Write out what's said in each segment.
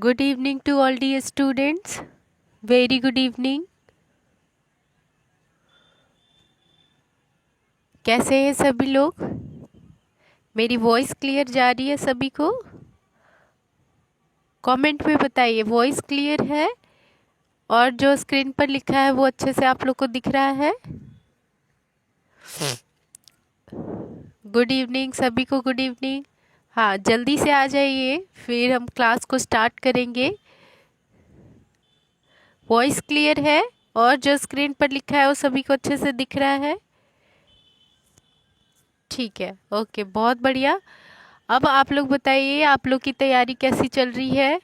Good evening to all dear students. Very good evening. कैसे हैं सभी लोग? मेरी वॉइस क्लियर जा रही है सभी को? कमेंट में बताइए वॉइस क्लियर है और जो स्क्रीन पर लिखा है वो अच्छे से आप लोग को दिख रहा है? गुड इवनिंग सभी को, गुड इवनिंग। हाँ, जल्दी से आ जाइए, फिर हम क्लास को स्टार्ट करेंगे। वॉइस क्लियर है और जो स्क्रीन पर लिखा है वो सभी को अच्छे से दिख रहा है? ठीक है, ओके, बहुत बढ़िया। अब आप लोग बताइए, आप लोग की तैयारी कैसी चल रही है?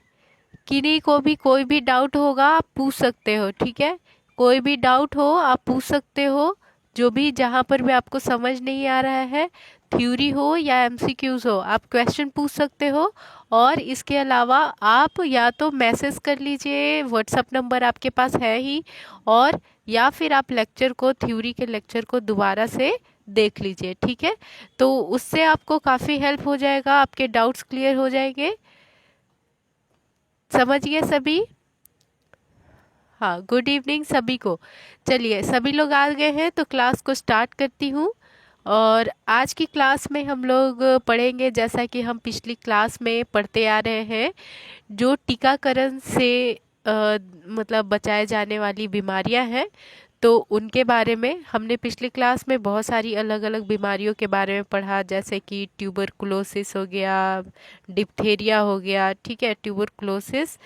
किन्हीं को भी कोई भी डाउट होगा आप पूछ सकते हो, ठीक है? कोई भी डाउट हो आप पूछ सकते हो, जो भी जहाँ पर भी आपको समझ नहीं आ रहा है, थ्योरी हो या एमसीक्यूज हो, आप क्वेश्चन पूछ सकते हो। और इसके अलावा आप या तो मैसेज कर लीजिए, व्हाट्सअप नंबर आपके पास है ही, और या फिर आप लेक्चर को, थ्योरी के लेक्चर को दोबारा से देख लीजिए, ठीक है? तो उससे आपको काफ़ी हेल्प हो जाएगा, आपके डाउट्स क्लियर हो जाएंगे। समझिए सभी? हाँ, गुड इवनिंग सभी को। चलिए, सभी लोग आ गए हैं तो क्लास को स्टार्ट करती हूँ। और आज की क्लास में हम लोग पढ़ेंगे, जैसा कि हम पिछली क्लास में पढ़ते आ रहे हैं, जो टीकाकरण से मतलब बचाए जाने वाली बीमारियां हैं। तो उनके बारे में हमने पिछली क्लास में बहुत सारी अलग अलग बीमारियों के बारे में पढ़ा, जैसे कि ट्यूबरकुलोसिस हो गया, डिप्थेरिया हो गया, ठीक है? Tuberculosis,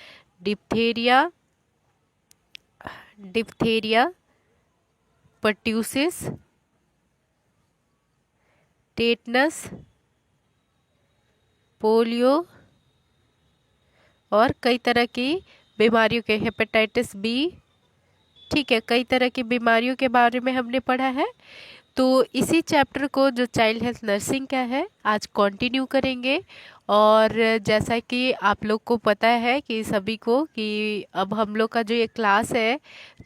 diphtheria, diphtheria, pertussis, tetanus, polio और कई तरह की बीमारियों के, हेपेटाइटिस बी, ठीक है? कई तरह की बीमारियों के बारे में हमने पढ़ा है। तो इसी चैप्टर को, जो चाइल्ड हेल्थ नर्सिंग का है, आज कंटिन्यू करेंगे। और जैसा कि आप लोग को पता है कि सभी को, कि अब हम लोग का जो ये क्लास है,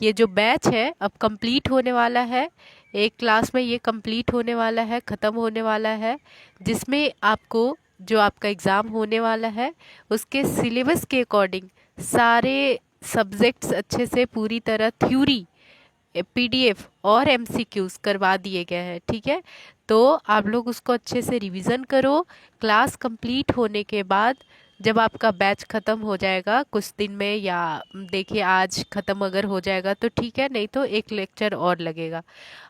ये जो बैच है अब कंप्लीट होने वाला है। एक क्लास में ये कंप्लीट होने वाला है, ख़त्म होने वाला है, जिसमें आपको जो आपका एग्ज़ाम होने वाला है उसके सिलेबस के अकॉर्डिंग सारे सब्जेक्ट्स अच्छे से पूरी तरह थ्योरी, पीडीएफ और एमसीक्यूज करवा दिए गए हैं, ठीक है? तो आप लोग उसको अच्छे से रिवीजन करो। क्लास कंप्लीट होने के बाद जब आपका बैच ख़त्म हो जाएगा कुछ दिन में, या देखिए आज ख़त्म अगर हो जाएगा तो ठीक है, नहीं तो एक लेक्चर और लगेगा।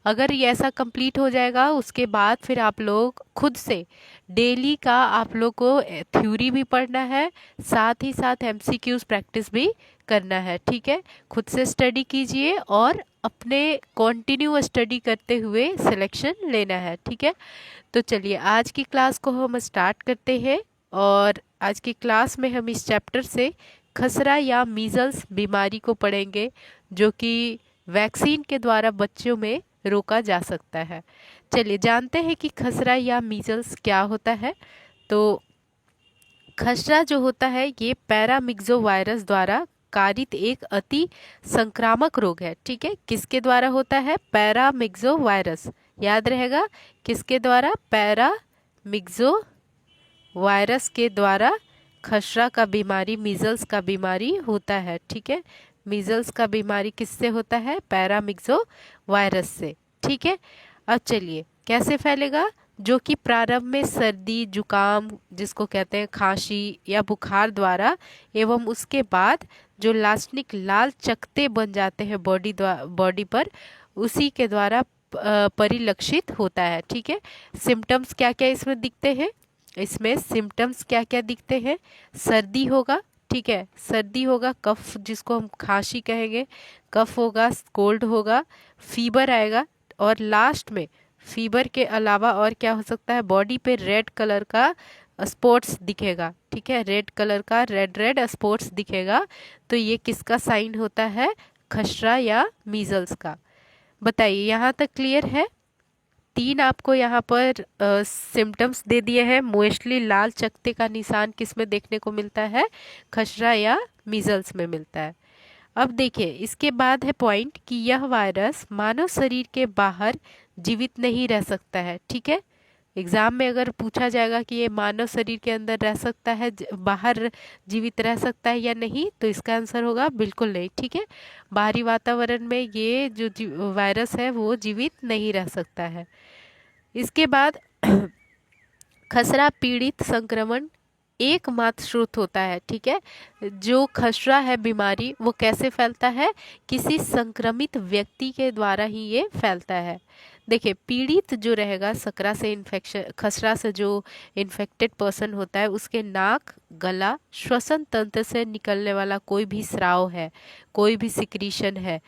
अगर ये ऐसा कंप्लीट हो जाएगा उसके बाद फिर आप लोग खुद से डेली का आप लोग को थ्योरी भी पढ़ना है, साथ ही साथ एमसीक्यूज प्रैक्टिस भी करना है, ठीक है? खुद से स्टडी कीजिए और अपने कंटिन्यू स्टडी करते हुए सिलेक्शन लेना है, ठीक है? तो चलिए, आज की क्लास को हम स्टार्ट करते हैं। और आज की क्लास में हम इस चैप्टर से खसरा या मीजल्स बीमारी को पढ़ेंगे, जो कि वैक्सीन के द्वारा बच्चों में रोका जा सकता है। चलिए जानते हैं कि खसरा या मीजल्स क्या होता है। तो खसरा जो होता है ये पैरामिक्सो वायरस द्वारा कारित एक अति संक्रामक रोग है, ठीक है? किसके द्वारा होता है? पैरामिक्सो वायरस, याद रहेगा, किसके द्वारा? पैरामिक्सो वायरस के द्वारा खसरा का बीमारी, मीजल्स का बीमारी होता है, ठीक है? मीजल्स का बीमारी किससे होता है? पैरामिक्सो वायरस से, ठीक है? अब चलिए, कैसे फैलेगा? जो कि प्रारंभ में सर्दी, जुकाम, जिसको कहते हैं खांसी या बुखार द्वारा, एवं उसके बाद जो लाक्षणिक लाल चकत्ते बन जाते हैं बॉडी पर, उसी के द्वारा परिलक्षित होता है, ठीक है? सिम्टम्स क्या क्या इसमें दिखते हैं? इसमें सिम्टम्स क्या क्या दिखते हैं? सर्दी होगा, ठीक है? सर्दी होगा, कफ जिसको हम खांसी कहेंगे, कफ होगा, कोल्ड होगा, फीवर आएगा, और लास्ट में फीवर के अलावा और क्या हो सकता है? बॉडी पे रेड कलर का स्पॉट्स दिखेगा, ठीक है? रेड कलर का, रेड रेड स्पॉट्स दिखेगा। तो ये किसका साइन होता है? खसरा या मीजल्स का। बताइए, यहाँ तक क्लियर है? तीन आपको यहाँ पर सिम्टम्स दे दिए हैं। मोस्टली लाल चकत्ते का निशान किस में देखने को मिलता है? खसरा या मीजल्स में मिलता है। अब देखिए, इसके बाद है पॉइंट कि यह वायरस मानव शरीर के बाहर जीवित नहीं रह सकता है, ठीक है? एग्जाम में अगर पूछा जाएगा कि ये मानव शरीर के अंदर रह सकता है, बाहर जीवित रह सकता है या नहीं, तो इसका आंसर होगा बिल्कुल नहीं। ठीक है, बाहरी वातावरण में ये जो वायरस है वो जीवित नहीं रह सकता है। इसके बाद खसरा पीड़ित संक्रमण एकमात्र स्रोत होता है। ठीक है, जो खसरा है बीमारी वो कैसे फैलता है, किसी संक्रमित व्यक्ति के द्वारा ही ये फैलता है। देखिए, पीड़ित जो रहेगा सकरा से इन्फेक्शन, खसरा से जो इन्फेक्टेड पर्सन होता है, उसके नाक, गला, श्वसन तंत्र से निकलने वाला कोई भी स्राव है, कोई भी सिक्रीशन है,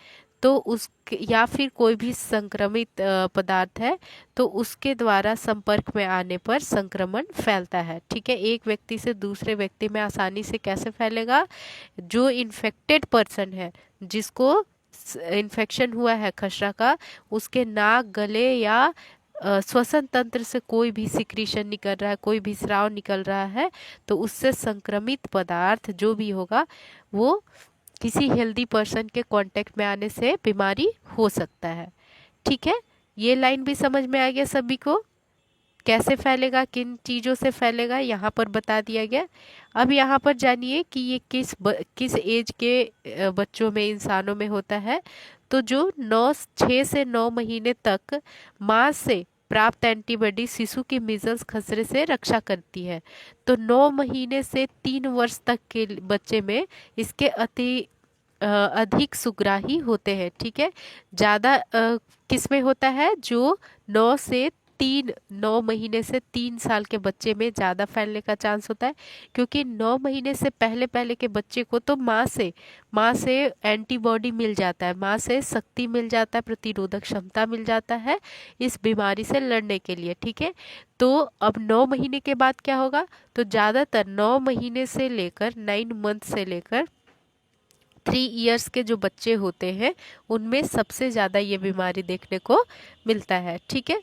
तो उस या फिर कोई भी संक्रमित पदार्थ है, तो उसके द्वारा संपर्क में आने पर संक्रमण फैलता है। ठीक है, एक व्यक्ति से दूसरे व्यक्ति में आसानी से कैसे फैलेगा, जो इन्फेक्टेड पर्सन है, जिसको इन्फेक्शन हुआ है खसरा का, उसके नाक, गले या श्वसन तंत्र से कोई भी सिक्रीशन निकल रहा है, कोई भी स्राव निकल रहा है, तो उससे संक्रमित पदार्थ जो भी होगा वो किसी हेल्दी पर्सन के कांटेक्ट में आने से बीमारी हो सकता है। ठीक है, ये लाइन भी समझ में आ गया सभी को, कैसे फैलेगा, किन चीज़ों से फैलेगा, यहाँ पर बता दिया गया। अब यहाँ पर जानिए कि ये किस एज के बच्चों में, इंसानों में होता है। तो जो 6 से 9 महीने तक माँ से प्राप्त एंटीबॉडी शिशु की मीजल्स खसरे से रक्षा करती है। तो 9 महीने से 3 वर्ष तक के बच्चे में इसके अधिक सुग्राही होते हैं। ठीक है, ज़्यादा किस में होता है, जो 9 महीने से 3 साल के बच्चे में ज़्यादा फैलने का चांस होता है, क्योंकि 9 महीने से पहले पहले के बच्चे को तो माँ से एंटीबॉडी मिल जाता है, माँ से शक्ति मिल जाता है, प्रतिरोधक क्षमता मिल जाता है इस बीमारी से लड़ने के लिए। ठीक है, तो अब 9 महीने के बाद क्या होगा, तो ज़्यादातर 9 महीने से लेकर 9 मंथ से लेकर 3 इयर्स के जो बच्चे होते हैं, उनमें सबसे ज़्यादा ये बीमारी देखने को मिलता है। ठीक है,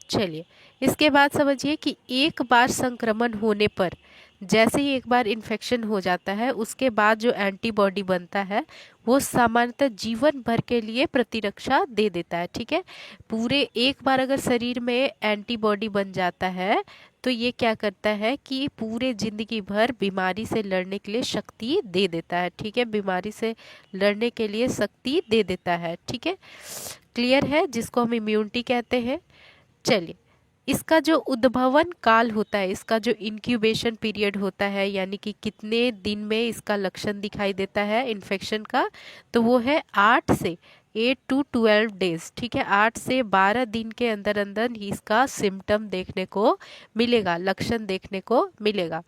चलिए इसके बाद समझिए कि एक बार संक्रमण होने पर, जैसे ही एक बार इन्फेक्शन हो जाता है, उसके बाद जो एंटीबॉडी बनता है वो सामान्यतः जीवन भर के लिए प्रतिरक्षा दे देता है। ठीक है, पूरे एक बार अगर शरीर में एंटीबॉडी बन जाता है, तो ये क्या करता है कि पूरे जिंदगी भर बीमारी से लड़ने के लिए शक्ति दे देता है। ठीक है, बीमारी से लड़ने के लिए शक्ति दे देता है। ठीक है, क्लियर है, जिसको हम इम्यूनिटी कहते हैं। चलिए, इसका जो उद्भवन काल होता है, इसका जो इंक्यूबेशन पीरियड होता है, यानी कि कितने दिन में इसका लक्षण दिखाई देता है इन्फेक्शन का, तो वो है 8 to 12 डेज। ठीक है, 8 से 12 दिन के अंदर अंदर ही इसका सिम्टम देखने को मिलेगा, लक्षण देखने को मिलेगा।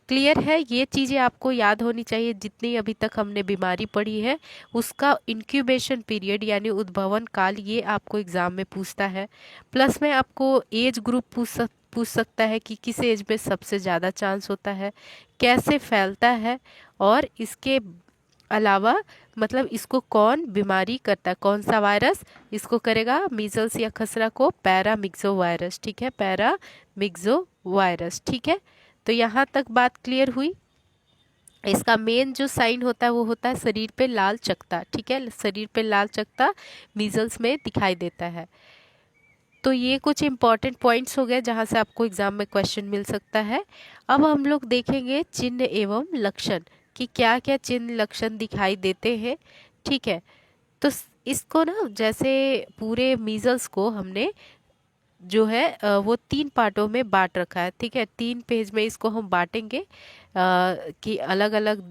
क्लियर है, ये चीज़ें आपको याद होनी चाहिए, जितनी अभी तक हमने बीमारी पढ़ी है उसका इंक्यूबेशन पीरियड यानी उद्भवन काल, ये आपको एग्जाम में पूछता है। प्लस में आपको एज ग्रुप पूछ सकता है कि किस एज में सबसे ज़्यादा चांस होता है, कैसे फैलता है, और इसके अलावा मतलब इसको कौन बीमारी करता है, कौन सा वायरस इसको करेगा, मीजल्स या खसरा को पैरामिक्सो वायरस। ठीक है, पैरामिक्सो वायरस। ठीक है, तो यहाँ तक बात क्लियर हुई। इसका मेन जो साइन होता है वो होता है शरीर पे लाल चकत्ता। ठीक है, शरीर पे लाल चकत्ता मीजल्स में दिखाई देता है। तो ये कुछ इंपॉर्टेंट पॉइंट्स हो गए जहाँ से आपको एग्जाम में क्वेश्चन मिल सकता है। अब हम लोग देखेंगे चिन्ह एवं लक्षण कि क्या क्या चिन्ह लक्षण दिखाई देते हैं। ठीक है, तो इसको ना, जैसे पूरे मीजल्स को हमने जो है वो 3 पार्टों में बांट रखा है। ठीक है, 3 पेज में इसको हम बांटेंगे कि अलग अलग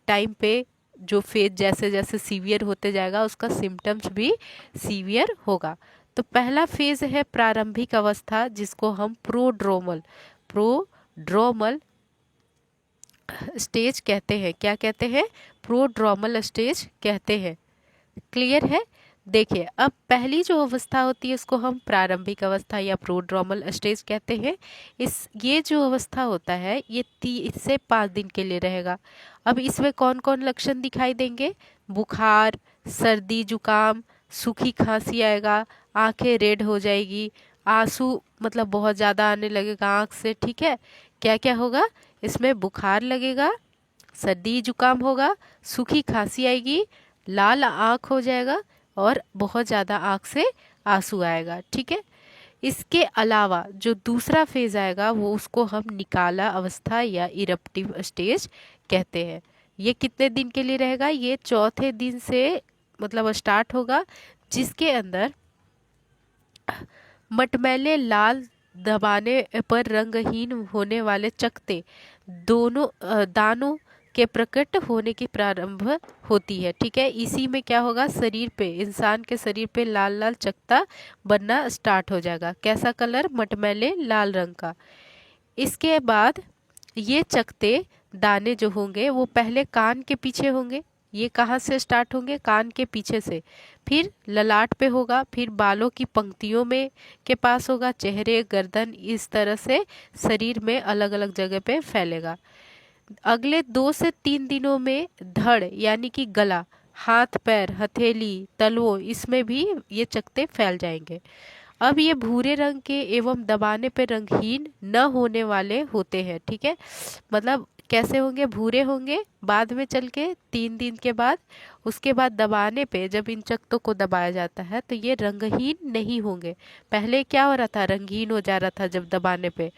टाइम पे जो फेज जैसे जैसे सीवियर होते जाएगा उसका सिम्टम्स भी सीवियर होगा। तो पहला फेज है प्रारंभिक अवस्था, जिसको हम प्रोड्रोमल स्टेज कहते हैं। क्या कहते हैं, प्रोड्रोमल स्टेज कहते हैं। क्लियर है, देखिए अब पहली जो अवस्था होती है इसको हम प्रारंभिक अवस्था या प्रोड्रोमल स्टेज कहते हैं। ये जो अवस्था होता है ये 3 से 5 दिन के लिए रहेगा। अब इसमें कौन कौन लक्षण दिखाई देंगे, बुखार, सर्दी जुकाम, सूखी खांसी आएगा, आंखें रेड हो जाएगी, आंसू मतलब बहुत ज़्यादा आने लगेगा आंख से। ठीक है, क्या क्या होगा इसमें, बुखार लगेगा, सर्दी जुकाम होगा, सूखी खांसी आएगी, लाल आंख हो जाएगा और बहुत ज़्यादा आंख से आंसू आएगा। ठीक है, इसके अलावा जो दूसरा फेज आएगा वो उसको हम निकाला अवस्था या इरप्टिव स्टेज कहते हैं। ये कितने दिन के लिए रहेगा? ये चौथे दिन से मतलब स्टार्ट होगा, जिसके अंदर मटमैले लाल दबाने पर रंगहीन होने वाले चकते दोनों दानों के प्रकट होने की प्रारंभ होती है। ठीक है, इसी में क्या होगा, शरीर पे, इंसान के शरीर पे लाल लाल चकता बनना स्टार्ट हो जाएगा। कैसा कलर? मटमैले लाल रंग का। इसके बाद ये चकते दाने जो होंगे वो पहले कान के पीछे होंगे। ये कहाँ से स्टार्ट होंगे? कान के पीछे से, फिर ललाट पे होगा, फिर बालों की पंक्तियों में के पास होगा, चेहरे, गर्दन, इस तरह से शरीर में अलग अलग जगह पे फैलेगा। अगले 2 से 3 दिनों में धड़ यानी कि गला, हाथ पैर, हथेली, तलवों, इसमें भी ये चकते फैल जाएंगे। अब ये भूरे रंग के एवं दबाने पर रंगहीन न होने वाले होते हैं। ठीक है, मतलब कैसे होंगे? भूरे होंगे, बाद में चल के 3 दिन के बाद, उसके बाद दबाने पे जब इन चकतों को दबाया जाता है तो ये रंगहीन नहीं होंगे। पहले क्या हो रहा था? रंगहीन हो जा रहा था जब दबाने पे।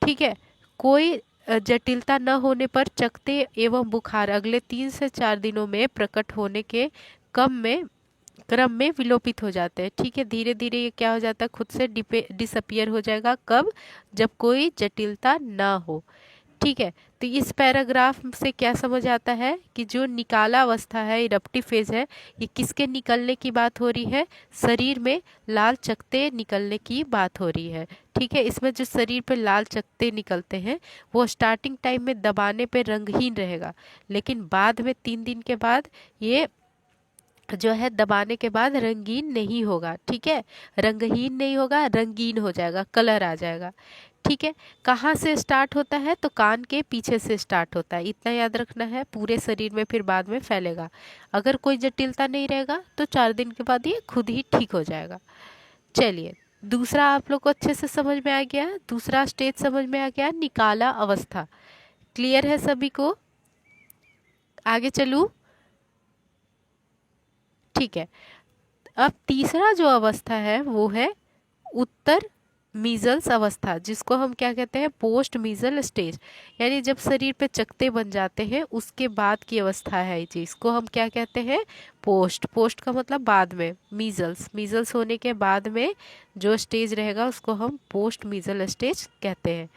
ठीक है, कोई जटिलता न होने पर चकते एवं बुखार अगले 3 से 4 दिनों में प्रकट होने के क्रम में विलोपित हो जाते हैं। ठीक है, धीरे धीरे ये क्या हो जाता है? खुद से डिसअपियर हो जाएगा। कब? जब कोई जटिलता ना हो। ठीक है, तो इस पैराग्राफ से क्या समझ आता है कि जो निकाला अवस्था है, इरप्टिव फेज है, ये किसके निकलने की बात हो रही है? शरीर में लाल चकते निकलने की बात हो रही है। ठीक है, इसमें जो शरीर पे लाल चकते निकलते हैं वो स्टार्टिंग टाइम में दबाने पे रंगहीन रहेगा, लेकिन बाद में 3 दिन के बाद ये जो है दबाने के बाद रंगीन नहीं होगा। ठीक है, रंगहीन नहीं होगा, रंगीन हो जाएगा, कलर आ जाएगा। ठीक है, कहाँ से स्टार्ट होता है? तो कान के पीछे से स्टार्ट होता है, इतना याद रखना है। पूरे शरीर में फिर बाद में फैलेगा। अगर कोई जटिलता नहीं रहेगा तो 4 दिन के बाद ये खुद ही ठीक हो जाएगा। चलिए, दूसरा आप लोग को अच्छे से समझ में आ गया, दूसरा स्टेज समझ में आ गया, निकाला अवस्था। क्लियर है सभी को? आगे चलूं? ठीक है, अब तीसरा जो अवस्था है वो है उत्तर मीजल्स अवस्था, जिसको हम क्या कहते हैं? Post measles stage. यानी जब शरीर पे चकते बन जाते हैं उसके बाद की अवस्था है ये चीज, को हम क्या कहते हैं? पोस्ट। पोस्ट का मतलब बाद में, मीजल्स, मीजल्स होने के बाद में जो स्टेज रहेगा उसको हम पोस्ट मीजल स्टेज कहते हैं।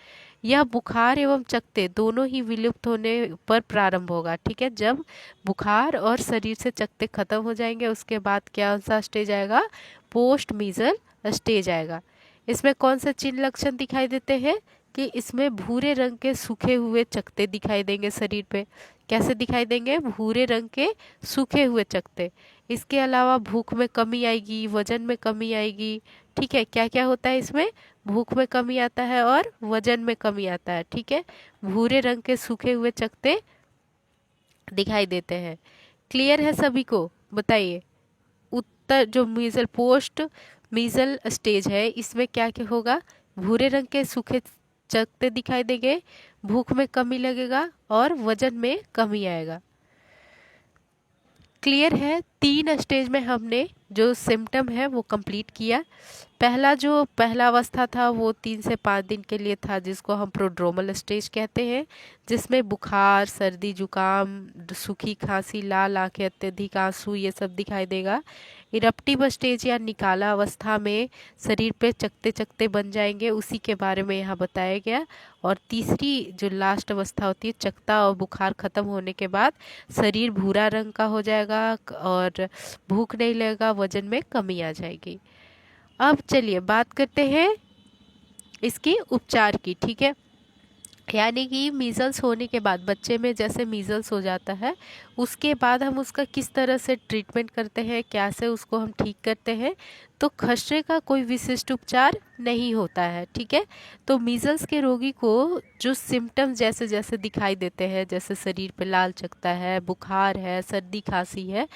यह बुखार एवं चकते दोनों ही विलुप्त होने पर प्रारंभ होगा। ठीक है, जब बुखार और शरीर से चकते खत्म हो जाएंगे उसके बाद क्या सा स्टेज आएगा? पोस्ट मीजल स्टेज आएगा। इसमें कौन से चिन्ह लक्षण दिखाई देते हैं? कि इसमें भूरे रंग के सूखे हुए चकते दिखाई देंगे शरीर पे। कैसे दिखाई देंगे? भूरे रंग के सूखे हुए चकते। इसके अलावा भूख में कमी आएगी, वजन में कमी आएगी। ठीक है, क्या क्या होता है इसमें? भूख में कमी आता है और वजन में कमी आता है। ठीक है, भूरे रंग के सूखे हुए चकते दिखाई देते हैं। क्लियर है सभी को? बताइए, उत्तर जो मीजल पोस्ट मीजल स्टेज है इसमें क्या क्या होगा? भूरे रंग के सूखे चकते दिखाई देंगे, भूख में कमी लगेगा और वजन में कमी आएगा। क्लियर है? 3 स्टेज में हमने जो सिम्टम है वो कंप्लीट किया। पहला अवस्था था वो 3 से 5 दिन के लिए था, जिसको हम प्रोड्रोमल स्टेज कहते हैं, जिसमें बुखार, सर्दी, जुकाम, सूखी खांसी, लाल आंखें, अत्यधिक आंसू, ये सब दिखाई देगा। इरप्टिव स्टेज या निकाला अवस्था में शरीर पे चकते चकते बन जाएंगे, उसी के बारे में यहाँ बताया गया। और तीसरी जो लास्ट अवस्था होती है, चकता और बुखार खत्म होने के बाद शरीर भूरा रंग का हो जाएगा और भूख नहीं लगेगा, वजन में कमी आ जाएगी। अब चलिए बात करते हैं इसके उपचार की। ठीक है, यानी कि मीज़ल्स होने के बाद बच्चे में जैसे मीज़ल्स हो जाता है उसके बाद हम उसका किस तरह से ट्रीटमेंट करते हैं, कैसे उसको हम ठीक करते हैं। तो खसरे का कोई विशिष्ट उपचार नहीं होता है। ठीक है, तो मीज़ल्स के रोगी को जो सिम्टम्स जैसे जैसे दिखाई देते हैं, जैसे शरीर पे लाल चकता है, बुखार है, सर्दी खांसी है,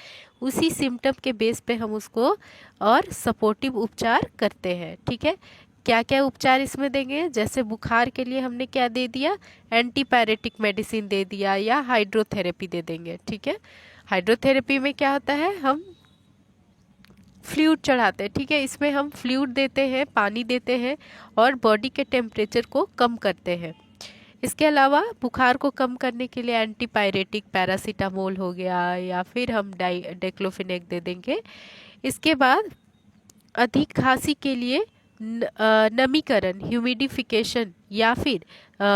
उसी सिम्टम के बेस पे हम उसको और सपोर्टिव उपचार करते हैं। ठीक है, क्या क्या उपचार इसमें देंगे? जैसे बुखार के लिए हमने क्या दे दिया? एंटीपायरेटिक मेडिसिन दे दिया या हाइड्रोथेरेपी दे देंगे। ठीक है, हाइड्रोथेरेपी में क्या होता है? हम फ्लूइड चढ़ाते हैं, ठीक है। इसमें हम फ्लूइड देते हैं, पानी देते हैं और बॉडी के टेम्परेचर को कम करते हैं। इसके अलावा बुखार को कम करने के लिए एंटीपायरेटिक पैरासीटामोल हो गया या फिर हम डाइक्लोफिनेक दे देंगे। इसके बाद अधिक खांसी के लिए नमीकरण, ह्यूमिडिफिकेशन या फिर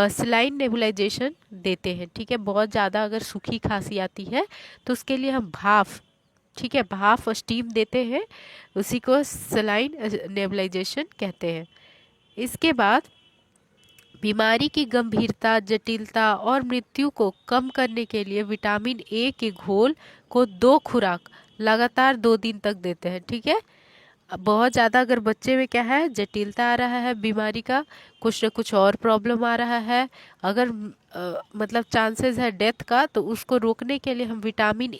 सलाइन नेबुलाइजेशन देते हैं, ठीक है। बहुत ज़्यादा अगर सूखी खांसी आती है तो उसके लिए हम भाफ, ठीक है, भाफ और स्टीम देते हैं, उसी को सलाइन नेबुलाइजेशन कहते हैं। इसके बाद बीमारी की गंभीरता, जटिलता और मृत्यु को कम करने के लिए विटामिन ए के घोल को 2 खुराक लगातार 2 दिन तक देते हैं, ठीक है। बहुत ज़्यादा अगर बच्चे में क्या है, जटिलता आ रहा है बीमारी का, कुछ न कुछ और प्रॉब्लम आ रहा है, अगर मतलब चांसेस है डेथ का, तो उसको रोकने के लिए हम विटामिन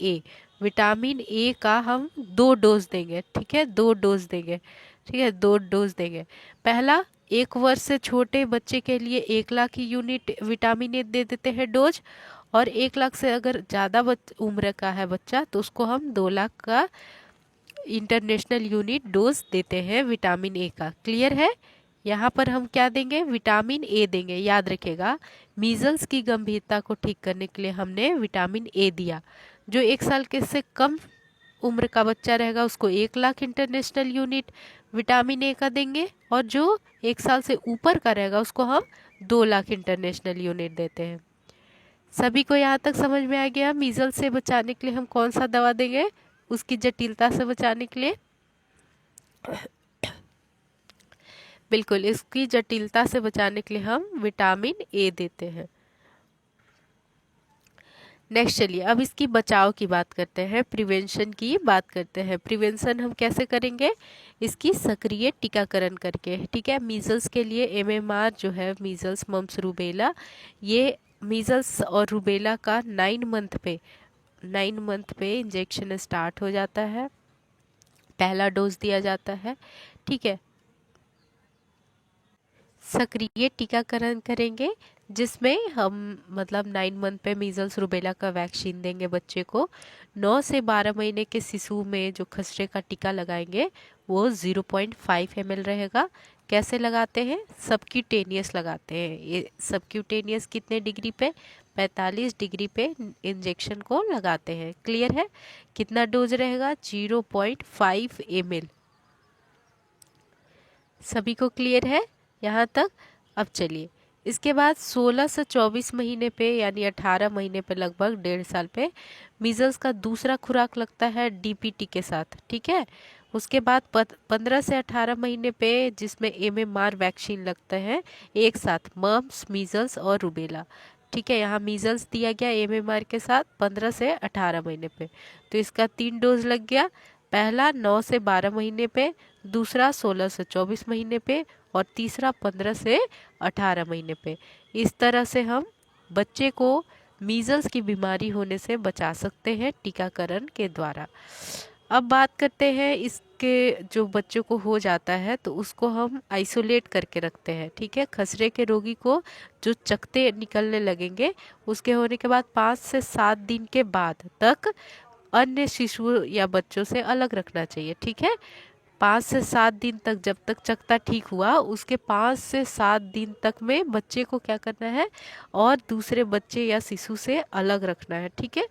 ए का हम 2 डोज देंगे, ठीक है, 2 डोज देंगे, ठीक है, 2 डोज देंगे। पहला 1 वर्ष से छोटे बच्चे के लिए 1 लाख यूनिट विटामिन ए दे देते हैं डोज, और 1 लाख से अगर ज़्यादा उम्र का है बच्चा तो उसको हम 2 लाख का इंटरनेशनल यूनिट डोज देते हैं विटामिन ए का। क्लियर है। यहाँ पर हम क्या देंगे, विटामिन ए देंगे। याद रखिएगा, मीजल्स की गंभीरता को ठीक करने के लिए हमने विटामिन ए दिया। जो 1 साल के से कम उम्र का बच्चा रहेगा उसको 1 lakh international unit vitamin A का देंगे, और जो 1 साल से ऊपर का रहेगा उसको हम 2 लाख इंटरनेशनल यूनिट देते हैं। सभी को यहाँ तक समझ में आ गया। मीजल्स से बचाने के लिए हम कौन सा दवा देंगे, उसकी जटिलता से बचाने के लिए बिल्कुल इसकी जटिलता से बचाने के लिए हम विटामिन ए देते हैं। नेक्स्ट चलिए अब इसकी बचाव की बात करते हैं, प्रिवेंशन की बात करते हैं। प्रिवेंशन हम कैसे करेंगे, इसकी सक्रिय टीकाकरण करके, ठीक है। मीजल्स के लिए एमएमआर जो है, मीजल्स मम्स रूबेला, ये मीजल्स और रूबेला का 9 मंथ पे इंजेक्शन स्टार्ट हो जाता है, पहला डोज दिया जाता है, ठीक है। सक्रिय टीकाकरण करेंगे जिसमें हम मतलब 9 मंथ पे मीजल्स रूबेला का वैक्सीन देंगे बच्चे को। 9 से 12 महीने के शिशु में जो खसरे का टीका लगाएंगे वो 0.5 ml रहेगा। कैसे लगाते हैं, सबक्यूटेनियस लगाते हैं। ये सबक्यूटेनियस कितने डिग्री पे, 45 डिग्री पे इंजेक्शन को लगाते हैं। क्लियर है। कितना डोज रहेगा, 0.5 ml। सभी को क्लियर है यहाँ तक। अब चलिए इसके बाद 16 से 24 महीने पे यानी 18 महीने पे, लगभग 1.5 साल पे मीजल्स का दूसरा खुराक लगता है डीपीटी के साथ, ठीक है। उसके बाद 15 से 18 महीने पे जिसमें एमएमआर वैक्सीन लगते हैं एक साथ, मम्स, मीजल्स और रूबेला, ठीक है। यहाँ मीजल्स दिया गया एमएमआर के साथ 15 से 18 महीने पे, तो इसका 3 डोज लग गया। पहला 9 से 12 महीने पे, दूसरा 16 से 24 महीने पे, और तीसरा 15 से 18 महीने पे। इस तरह से हम बच्चे को मीजल्स की बीमारी होने से बचा सकते हैं टीकाकरण के द्वारा। अब बात करते हैं इसके, जो बच्चों को हो जाता है तो उसको हम आइसोलेट करके रखते हैं, ठीक है। खसरे के रोगी को जो चकते निकलने लगेंगे उसके होने के बाद 5 से 7 दिन के बाद तक अन्य शिशु या बच्चों से अलग रखना चाहिए, ठीक है। 5 से 7 दिन तक, जब तक चकता ठीक हुआ उसके 5 से 7 दिन तक में बच्चे को क्या करना है, और दूसरे बच्चे या शिशु से अलग रखना है, ठीक है।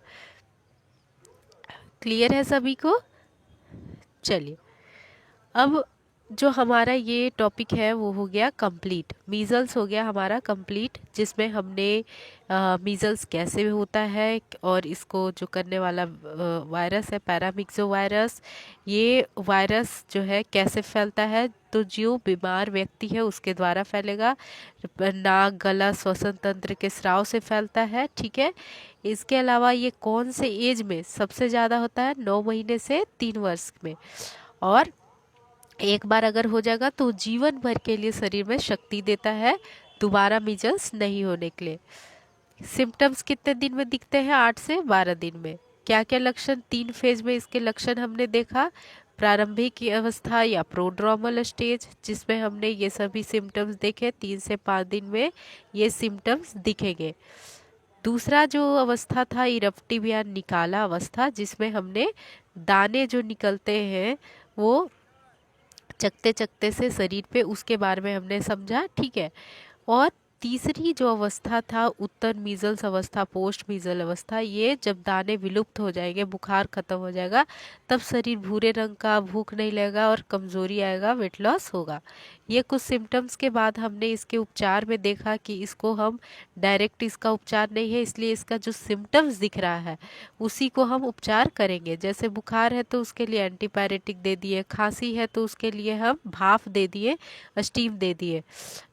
क्लियर है सभी को। चलिए अब जो हमारा ये टॉपिक है वो हो गया कंप्लीट। मीजल्स हो गया हमारा कंप्लीट, जिसमें हमने मीजल्स कैसे होता है और इसको जो करने वाला वायरस है पैरामिक्सो वायरस, ये वायरस जो है कैसे फैलता है, तो जो बीमार व्यक्ति है उसके द्वारा फैलेगा, नाक, गला, श्वसन तंत्र के स्राव से फैलता है, ठीक है। इसके अलावा ये कौन से एज में सबसे ज़्यादा होता है, 9 महीने से 3 वर्ष में, और एक बार अगर हो जाएगा तो जीवन भर के लिए शरीर में शक्ति देता है दोबारा मीजल्स नहीं होने के लिए। सिम्टम्स कितने दिन में दिखते हैं, 8 से 12 दिन में। क्या क्या लक्षण, 3 फेज में इसके लक्षण हमने देखा। प्रारंभिक अवस्था या प्रोड्रोमल स्टेज, जिसमें हमने ये सभी सिम्टम्स देखे, 3 से 5 दिन में ये सिम्टम्स दिखेंगे। दूसरा जो अवस्था था इरप्टिव या निकाला अवस्था, जिसमें हमने दाने जो निकलते हैं वो चकते चकते से शरीर पे, उसके बारे में हमने समझा। ठीक है। और तीसरी जो अवस्था था उत्तर मीजल्स अवस्था, पोस्ट मीजल अवस्था, ये जब दाने विलुप्त हो जाएंगे, बुखार खत्म हो जाएगा, तब शरीर भूरे रंग का, भूख नहीं लगेगा और कमजोरी आएगा, वेट लॉस होगा। ये कुछ सिम्टम्स के बाद हमने इसके उपचार में देखा कि इसको हम डायरेक्ट, इसका उपचार नहीं है, इसलिए इसका जो सिम्टम्स दिख रहा है उसी को हम उपचार करेंगे। जैसे बुखार है तो उसके लिए एंटीपायरेटिक दे दिए, खांसी है तो उसके लिए हम भाप दे दिए, स्टीम दे दिए।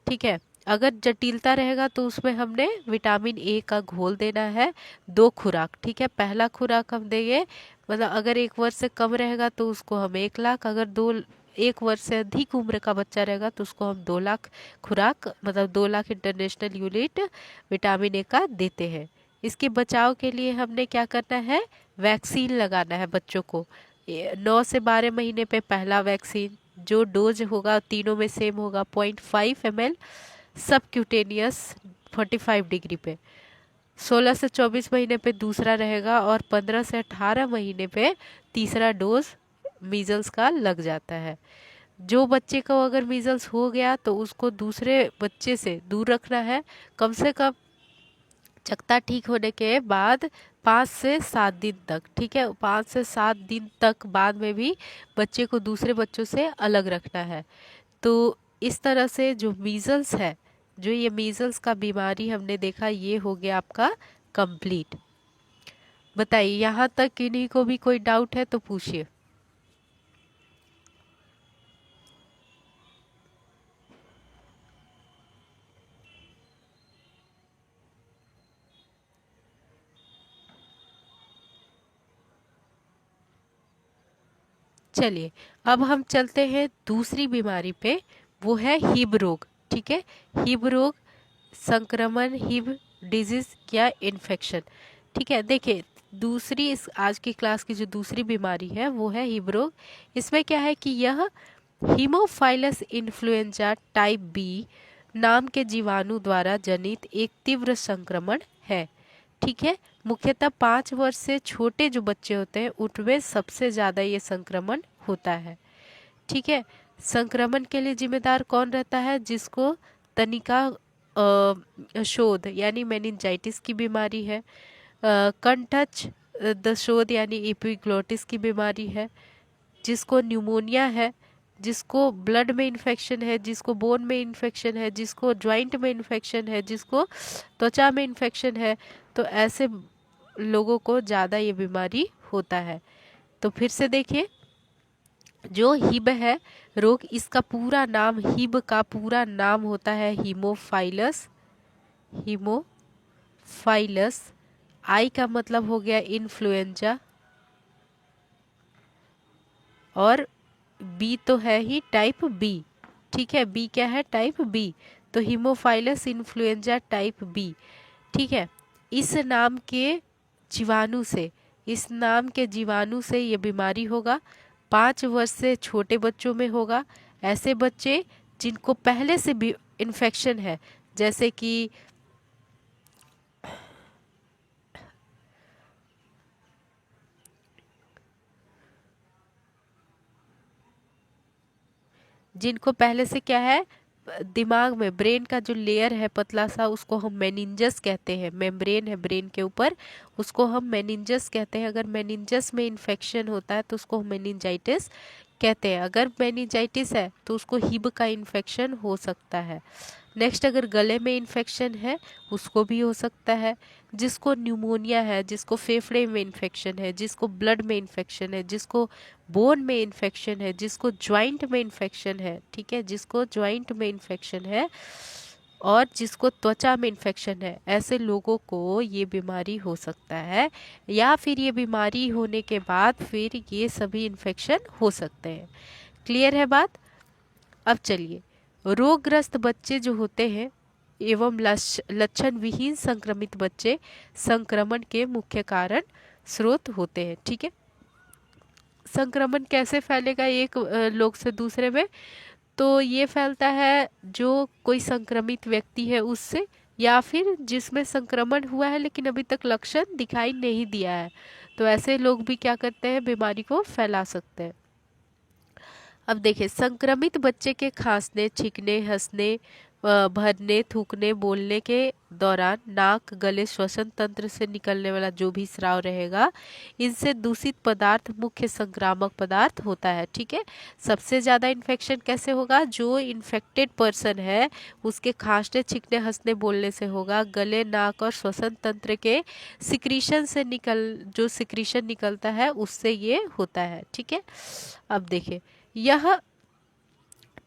ठीक है। अगर जटिलता रहेगा तो उसमें हमने विटामिन ए का घोल देना है, 2 खुराक। ठीक है। पहला खुराक हम देंगे, मतलब अगर 1 वर्ष से कम रहेगा तो उसको हम 1 लाख, अगर 1 वर्ष से अधिक उम्र का बच्चा रहेगा तो उसको हम 2 लाख खुराक, मतलब 2 lakh international unit vitamin A का देते हैं। इसके बचाव के लिए हमने क्या करना है, वैक्सीन लगाना है बच्चों को। 9 से 12 महीने पे पहला वैक्सीन, जो डोज होगा तीनों में सेम होगा, 0.5 ml सबक्यूटेनियस 45 डिग्री पे। 16 से 24 महीने पे दूसरा रहेगा और 15 से 18 महीने पे तीसरा डोज मीजल्स का लग जाता है। जो बच्चे को अगर मीजल्स हो गया तो उसको दूसरे बच्चे से दूर रखना है, कम से कम चकता ठीक होने के बाद 5 से 7 दिन तक। ठीक है। 5 से 7 दिन तक बाद में भी बच्चे को दूसरे बच्चों से अलग रखना है। तो इस तरह से जो मीजल्स है, जो ये मीजल्स का बीमारी हमने देखा, ये हो गया आपका कंप्लीट। बताइए यहाँ तक किन्हीं को भी कोई डाउट है तो पूछिए। चलिए अब हम चलते हैं दूसरी बीमारी पे, वो है हिब रोग। ठीक है। हिब रोग, संक्रमण, हिब डिजीज या इन्फेक्शन। ठीक है। देखिए दूसरी, इस आज की क्लास की जो दूसरी बीमारी है वो है हिब रोग। इसमें क्या है कि यह हीमोफाइलस इन्फ्लुएंजा टाइप बी नाम के जीवाणु द्वारा जनित एक तीव्र संक्रमण है। ठीक है। मुख्यतः 5 वर्ष से छोटे जो बच्चे होते हैं उनमें सबसे ज्यादा ये संक्रमण होता है। ठीक है। संक्रमण के लिए जिम्मेदार कौन रहता है, जिसको तनिका शोध यानी मेनिंजाइटिस की बीमारी है, कंठच द शोध यानी एपिग्लोटिस की बीमारी है, जिसको न्यूमोनिया है, जिसको ब्लड में इन्फेक्शन है, जिसको बोन में इन्फेक्शन है, जिसको ज्वाइंट में इन्फेक्शन है, जिसको त्वचा में इन्फेक्शन है, तो ऐसे लोगों को ज़्यादा ये बीमारी होता है। तो फिर से देखिए, जो हिब है रोग, इसका पूरा नाम, हिब का पूरा नाम होता है हीमोफाइलस। हीमोफाइलस, आई का मतलब हो गया इन्फ्लुएंजा, और बी तो है ही टाइप बी। ठीक है। बी क्या है, टाइप बी। तो हीमोफाइलस इन्फ्लुएंजा टाइप बी। ठीक है। इस नाम के जीवाणु से, इस नाम के जीवाणु से ये बीमारी होगा। 5 वर्ष से छोटे बच्चों में होगा। ऐसे बच्चे जिनको पहले से भी इन्फेक्शन है, जैसे कि जिनको पहले से क्या है, दिमाग में, ब्रेन का जो लेयर है पतला सा, उसको हम मेनिंजस कहते हैं। मेम्ब्रेन है ब्रेन के ऊपर, उसको हम मेनिंजस कहते हैं। अगर मेनिंजस में इन्फेक्शन होता है तो उसको हम मेनिंजाइटिस कहते हैं। अगर मेनिंजाइटिस है तो उसको हिब का इन्फेक्शन हो सकता है। नेक्स्ट, अगर गले में इन्फेक्शन है उसको भी हो सकता है। जिसको न्यूमोनिया है, जिसको फेफड़े में इन्फेक्शन है, जिसको ब्लड में इन्फेक्शन है, जिसको बोन में इन्फेक्शन है, जिसको ज्वाइंट में इन्फेक्शन है, ठीक है, जिसको ज्वाइंट में इन्फेक्शन है और जिसको त्वचा में इन्फेक्शन है, ऐसे लोगों को ये बीमारी हो सकता है। या फिर ये बीमारी होने के बाद फिर ये सभी इन्फेक्शन हो सकते हैं। क्लियर है बात। अब चलिए, रोगग्रस्त बच्चे जो होते हैं एवं लक्षण विहीन संक्रमित बच्चे संक्रमण के मुख्य कारण स्रोत होते हैं। ठीक है। संक्रमण कैसे फैलेगा एक लोग से दूसरे में, तो ये फैलता है जो कोई संक्रमित व्यक्ति है उससे, या फिर जिसमें संक्रमण हुआ है लेकिन अभी तक लक्षण दिखाई नहीं दिया है, तो ऐसे लोग भी क्या करते हैं, बीमारी को फैला सकते हैं। अब देखिए, संक्रमित बच्चे के खांसने, छींकने, हंसने, भरने, थूकने, बोलने के दौरान नाक, गले, श्वसन तंत्र से निकलने वाला जो भी स्राव रहेगा, इनसे दूषित पदार्थ मुख्य संक्रामक पदार्थ होता है। ठीक है, सबसे ज़्यादा इन्फेक्शन कैसे होगा? जो इन्फेक्टेड पर्सन है उसके खांसने, छींकने, हंसने, बोलने से होगा। गले, नाक और श्वसन तंत्र के सिक्रीशन से जो सिक्रीशन निकलता है उससे ये होता है। ठीक है, अब देखिए, यह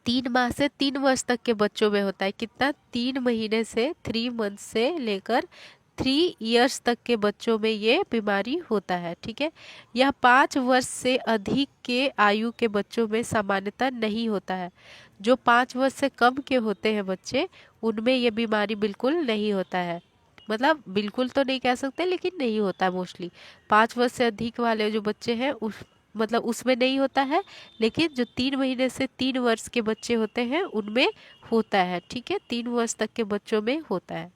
3 माह से 3 वर्ष तक के बच्चों में होता है। कितना? 3 महीने से 3 मंथ से लेकर 3 इयर्स तक के बच्चों में ये बीमारी होता है। ठीक है, यह 5 वर्ष से अधिक के आयु के बच्चों में सामान्यतः नहीं होता है। जो 5 वर्ष से कम के होते हैं बच्चे, उनमें ये बीमारी बिल्कुल नहीं होता है। मतलब बिल्कुल तो नहीं कह सकते, लेकिन नहीं होता है मोस्टली। 5 वर्ष से अधिक वाले जो बच्चे हैं उसमें नहीं होता है, लेकिन जो 3 महीने से 3 वर्ष के बच्चे होते हैं उनमें होता है। ठीक है, 3 वर्ष तक के बच्चों में होता है।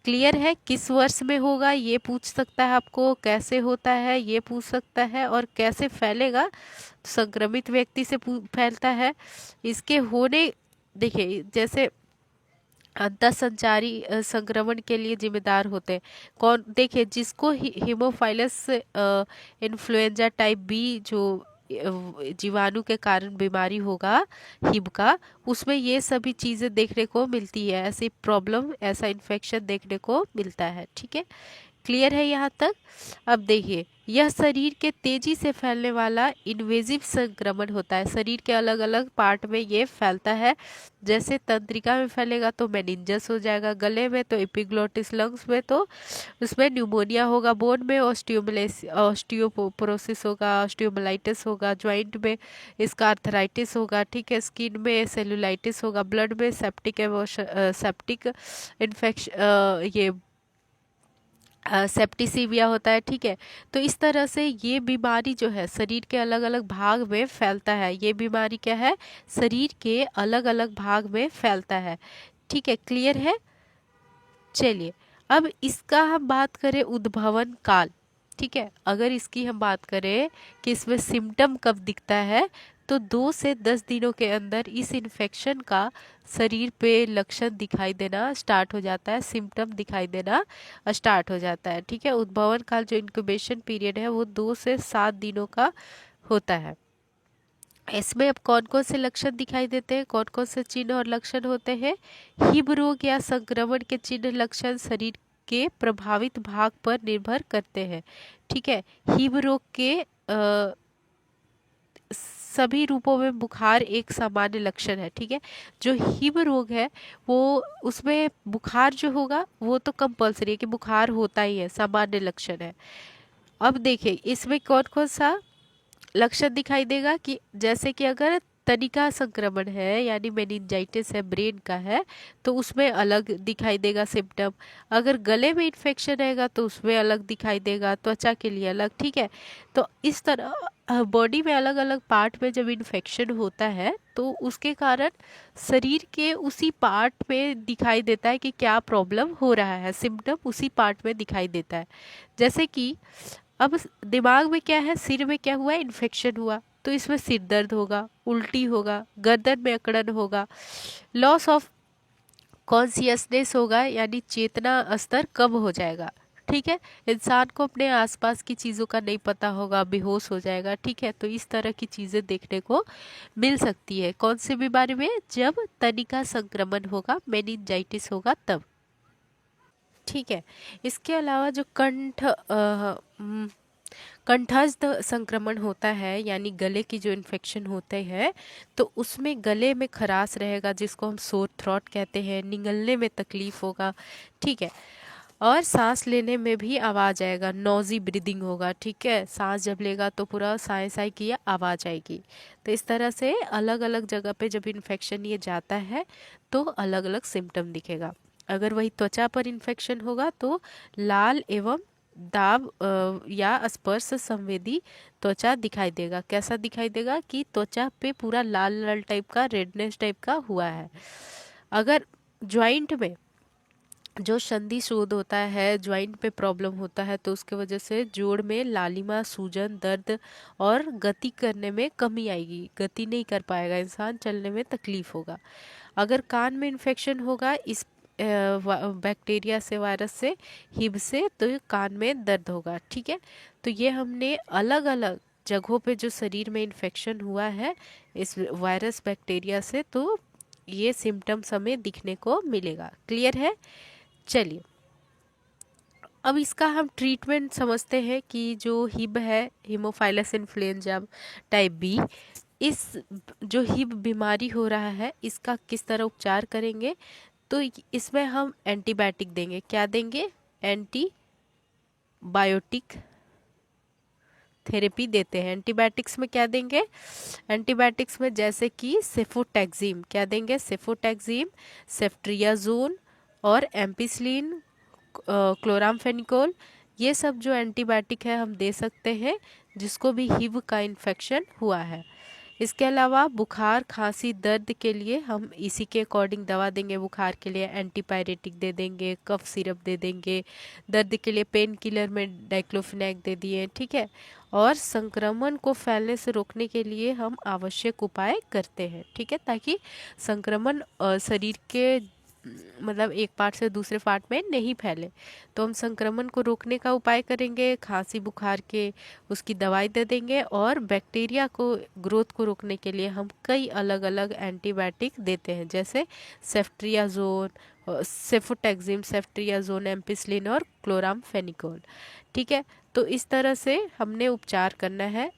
क्लियर है? किस वर्ष में होगा ये पूछ सकता है आपको, कैसे होता है ये पूछ सकता है, और कैसे फैलेगा? संक्रमित व्यक्ति से फैलता है। इसके होने, देखिए, जैसे अंतः संचारी संक्रमण के लिए जिम्मेदार होते हैं कौन? देखिए, जिसको हीमोफाइलस इन्फ्लुएंजा टाइप बी जो जीवाणु के कारण बीमारी होगा, हिब का, उसमें ये सभी चीज़ें देखने को मिलती है। ऐसी प्रॉब्लम, ऐसा इन्फेक्शन देखने को मिलता है। ठीक है, क्लियर है यहाँ तक? अब देखिए, यह शरीर के तेजी से फैलने वाला इन्वेजिव संक्रमण होता है। शरीर के अलग अलग पार्ट में ये फैलता है। जैसे तंत्रिका में फैलेगा तो मेनिंजस हो जाएगा, गले में तो एपिग्लोटिस, लंग्स में तो उसमें न्यूमोनिया होगा, बोन में ऑस्टियोपोरोसिस होगा, ऑस्टियोमाइलिटिस होगा, ज्वाइंट में इसका आर्थराइटिस होगा। ठीक है, स्किन में सेलुलाइटिस होगा, ब्लड में सेप्टिक इन्फेक्शन, ये सेप्टिसीमिया होता है। ठीक है, तो इस तरह से ये बीमारी जो है शरीर के अलग अलग भाग में फैलता है। ये बीमारी क्या है? शरीर के अलग अलग भाग में फैलता है। ठीक है, क्लियर है? चलिए, अब इसका हम बात करें उद्भवन काल। ठीक है, अगर इसकी हम बात करें कि इसमें सिम्टम कब दिखता है, तो 2 से 10 दिनों के अंदर इस इन्फेक्शन का शरीर पे लक्षण दिखाई देना स्टार्ट हो जाता है, सिम्टम दिखाई देना स्टार्ट हो जाता है। ठीक है, उद्भवन काल जो इंक्यूबेशन पीरियड है वो 2 से 7 दिनों का होता है। इसमें अब कौन कौन से लक्षण दिखाई देते हैं, कौन कौन से चिन्ह और लक्षण होते हैं? हिब रोग या संक्रमण के चिन्ह लक्षण शरीर के प्रभावित भाग पर निर्भर करते हैं। ठीक है, हिब रोग के सभी रूपों में बुखार एक सामान्य लक्षण है। ठीक है, जो हिब रोग है वो, उसमें बुखार जो होगा वो तो कंपल्सरी है कि बुखार होता ही है, सामान्य लक्षण है। अब देखिए, इसमें कौन कौन सा लक्षण दिखाई देगा कि जैसे कि अगर तनिका संक्रमण है यानी मेनिंजाइटिस है, ब्रेन का है, तो उसमें अलग दिखाई देगा सिम्टम। अगर गले में इन्फेक्शन रहेगा तो उसमें अलग दिखाई देगा, त्वचा के लिए अलग। ठीक है, तो इस तरह बॉडी में अलग अलग पार्ट में जब इन्फेक्शन होता है तो उसके कारण शरीर के उसी पार्ट में दिखाई देता है कि क्या प्रॉब्लम हो रहा है, सिम्टम उसी पार्ट में दिखाई देता है। जैसे कि अब दिमाग में क्या है, सिर में क्या हुआ है, इन्फेक्शन हुआ, तो इसमें सिर दर्द होगा, उल्टी होगा, गर्दन में अकड़न होगा, लॉस ऑफ कॉन्शियसनेस होगा यानी चेतना स्तर कम हो जाएगा। ठीक है, इंसान को अपने आसपास की चीज़ों का नहीं पता होगा, बेहोश हो जाएगा। ठीक है, तो इस तरह की चीज़ें देखने को मिल सकती है। कौन सी बीमारी में? जब तनिका संक्रमण होगा, मेनिंजाइटिस होगा तब। ठीक है, इसके अलावा जो कंठस्थ संक्रमण होता है यानी गले की जो इन्फेक्शन होते हैं, तो उसमें गले में खराश रहेगा जिसको हम सोर थ्रोट कहते हैं, निगलने में तकलीफ होगा। ठीक है, और सांस लेने में भी आवाज़ आएगा, नॉजी ब्रीदिंग होगा। ठीक है, सांस जब लेगा तो पूरा साए साए की आवाज़ आएगी। तो इस तरह से अलग अलग जगह पे जब इन्फेक्शन ये जाता है तो अलग अलग सिम्टम दिखेगा। अगर वही त्वचा पर इन्फेक्शन होगा तो लाल एवं दाब या स्पर्श संवेदी त्वचा दिखाई देगा। कैसा दिखाई देगा? कि त्वचा पे पूरा लाल लाल टाइप का, रेडनेस टाइप का हुआ है। अगर ज्वाइंट में जो संधि शोथ होता है, ज्वाइंट पे प्रॉब्लम होता है, तो उसके वजह से जोड़ में लालिमा, सूजन, दर्द और गति करने में कमी आएगी, गति नहीं कर पाएगा इंसान, चलने में तकलीफ होगा। अगर कान में इन्फेक्शन होगा इस बैक्टीरिया से, वायरस से, हिब से, तो कान में दर्द होगा। ठीक है, तो ये हमने अलग अलग जगहों पे जो शरीर में इन्फेक्शन हुआ है इस वायरस बैक्टीरिया से, तो ये सिम्टम्स हमें दिखने को मिलेगा। क्लियर है? चलिए अब इसका हम ट्रीटमेंट समझते हैं कि जो हिब है, हीमोफाइलस इन्फ्लुएंजा टाइप बी, इस जो हिब बीमारी हो रहा है इसका किस तरह उपचार करेंगे। तो इसमें हम एंटीबायोटिक देंगे। क्या देंगे? एंटीबायोटिक थेरेपी देते हैं। एंटीबायोटिक्स में क्या देंगे? एंटीबायोटिक्स में जैसे कि सेफोटैक्सिम, क्या देंगे? सेफोटैक्सिम, सेफ्ट्रियाजोन और एम्पिसिलिन, क्लोरामफेनिकोल, ये सब जो एंटीबायोटिक है हम दे सकते हैं जिसको भी हिब का इन्फेक्शन हुआ है। इसके अलावा बुखार, खांसी, दर्द के लिए हम इसी के अकॉर्डिंग दवा देंगे। बुखार के लिए एंटीपायरेटिक दे देंगे, कफ सिरप दे देंगे, दर्द के लिए पेन किलर में डाइक्लोफिनेक दे दिए। ठीक है, और संक्रमण को फैलने से रोकने के लिए हम आवश्यक उपाय करते हैं। ठीक है, ताकि संक्रमण शरीर के मतलब एक पार्ट से दूसरे पार्ट में नहीं फैले। तो हम संक्रमण को रोकने का उपाय करेंगे, खांसी बुखार के उसकी दवाई दे देंगे, और बैक्टीरिया को ग्रोथ को रोकने के लिए हम कई अलग अलग एंटीबायोटिक देते हैं, जैसे सेफ्ट्रियाजोन, सेफोटैक्सिम, सेफ्ट्रियाजोन, एम्पिसिलिन और क्लोरामफेनिकोल। ठीक है, तो इस तरह से हमने उपचार करना है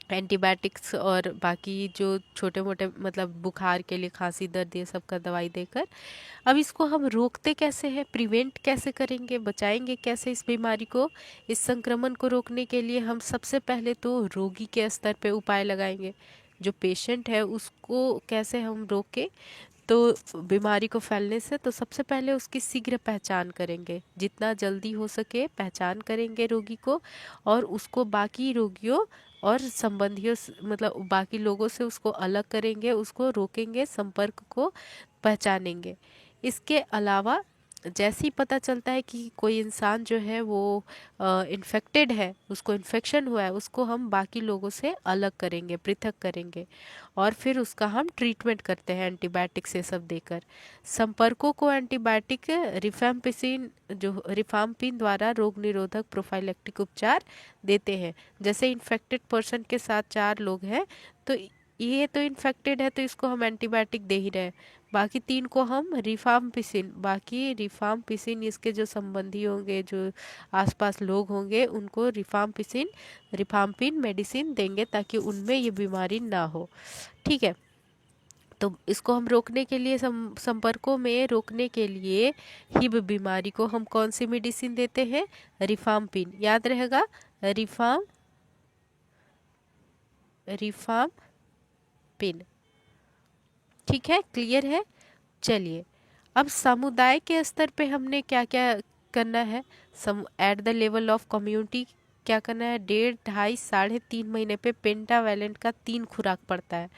एंटीबायोटिक्स और बाकी जो छोटे मोटे मतलब बुखार के लिए, खांसी दर्द, ये सब का दवाई देकर। अब इसको हम रोकते कैसे हैं, प्रिवेंट कैसे करेंगे, बचाएंगे कैसे इस बीमारी को? इस संक्रमण को रोकने के लिए हम सबसे पहले तो रोगी के स्तर पे उपाय लगाएंगे। जो पेशेंट है उसको कैसे हम रोके तो बीमारी को फैलने से, तो सबसे पहले उसकी शीघ्र पहचान करेंगे, जितना जल्दी हो सके पहचान करेंगे रोगी को, और उसको बाकी रोगियों और संबंधियों मतलब बाकी लोगों से उसको अलग करेंगे, उसको रोकेंगे, संपर्क को पहचानेंगे। इसके अलावा जैसे ही पता चलता है कि कोई इंसान जो है वो इन्फेक्टेड है, उसको इन्फेक्शन हुआ है, उसको हम बाकी लोगों से अलग करेंगे, पृथक करेंगे, और फिर उसका हम ट्रीटमेंट करते हैं एंटीबायोटिक से सब देकर। संपर्कों को एंटीबायोटिक रिफाम्पिसिन, जो रिफाम्पिन द्वारा रोग निरोधक प्रोफाइलेक्टिक उपचार देते हैं। जैसे इन्फेक्टेड पर्सन के साथ 4 लोग हैं, तो ये तो इन्फेक्टेड है तो इसको हम एंटीबायोटिक दे ही रहे हैं, बाकी 3 को हम रिफाम्पिसिन, बाकी रिफाम्पिसिन इसके जो संबंधी होंगे, जो आसपास लोग होंगे, उनको रिफाम्पिन मेडिसिन देंगे ताकि उनमें ये बीमारी ना हो। ठीक है, तो इसको हम रोकने के लिए, संपर्कों में रोकने के लिए हिब बीमारी को हम कौन सी मेडिसिन देते हैं? रिफाम्पिन, याद रहेगा, रिफाम्पिन। ठीक है, क्लियर है? चलिए अब समुदाय के स्तर पे हमने क्या क्या करना है। At the level of community क्या करना है? 1.5, 2.5, 3.5 महीने पे पेंटावैलेंट का 3 खुराक पड़ता है।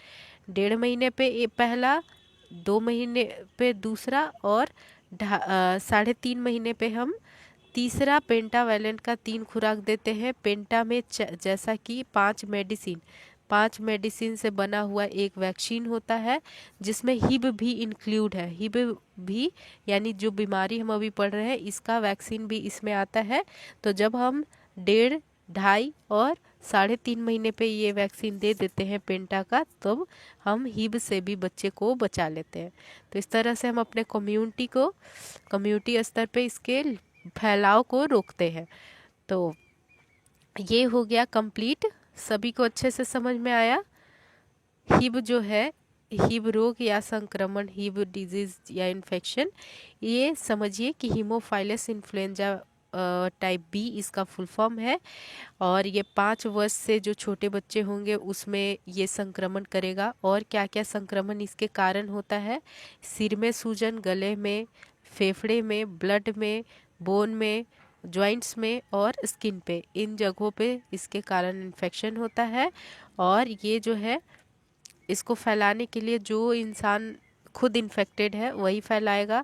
1.5 महीने पे पहला, 2 महीने पे दूसरा, और 3.5 महीने पे हम तीसरा पेंटावैलेंट का 3 खुराक देते हैं। पेंटा में जैसा कि 5 मेडिसिन से बना हुआ एक वैक्सीन होता है, जिसमें हिब भी इंक्लूड है। हिब भी यानी जो बीमारी हम अभी पढ़ रहे हैं इसका वैक्सीन भी इसमें आता है। तो जब हम 1.5, 2.5 और 3.5 महीने पे ये वैक्सीन दे देते हैं पेंटा का, तब हम हिब से भी बच्चे को बचा लेते हैं। तो इस तरह से हम अपने कम्युनिटी स्तर पे इसके फैलाव को रोकते हैं। तो ये हो गया कंप्लीट। सभी को अच्छे से समझ में आया? हिब जो है, हिब रोग या संक्रमण, हिब डिजीज या इन्फेक्शन, ये समझिए कि हीमोफाइलस इन्फ्लुएंजा टाइप बी इसका फुल फॉर्म है। और ये 5 वर्ष से जो छोटे बच्चे होंगे उसमें ये संक्रमण करेगा। और क्या क्या संक्रमण इसके कारण होता है? सिर में सूजन, गले में, फेफड़े में, ब्लड में, बोन में, जॉइंट्स में और स्किन पे, इन जगहों पे इसके कारण इन्फेक्शन होता है। और ये जो है इसको फैलाने के लिए जो इंसान खुद इन्फेक्टेड है वही फैलाएगा।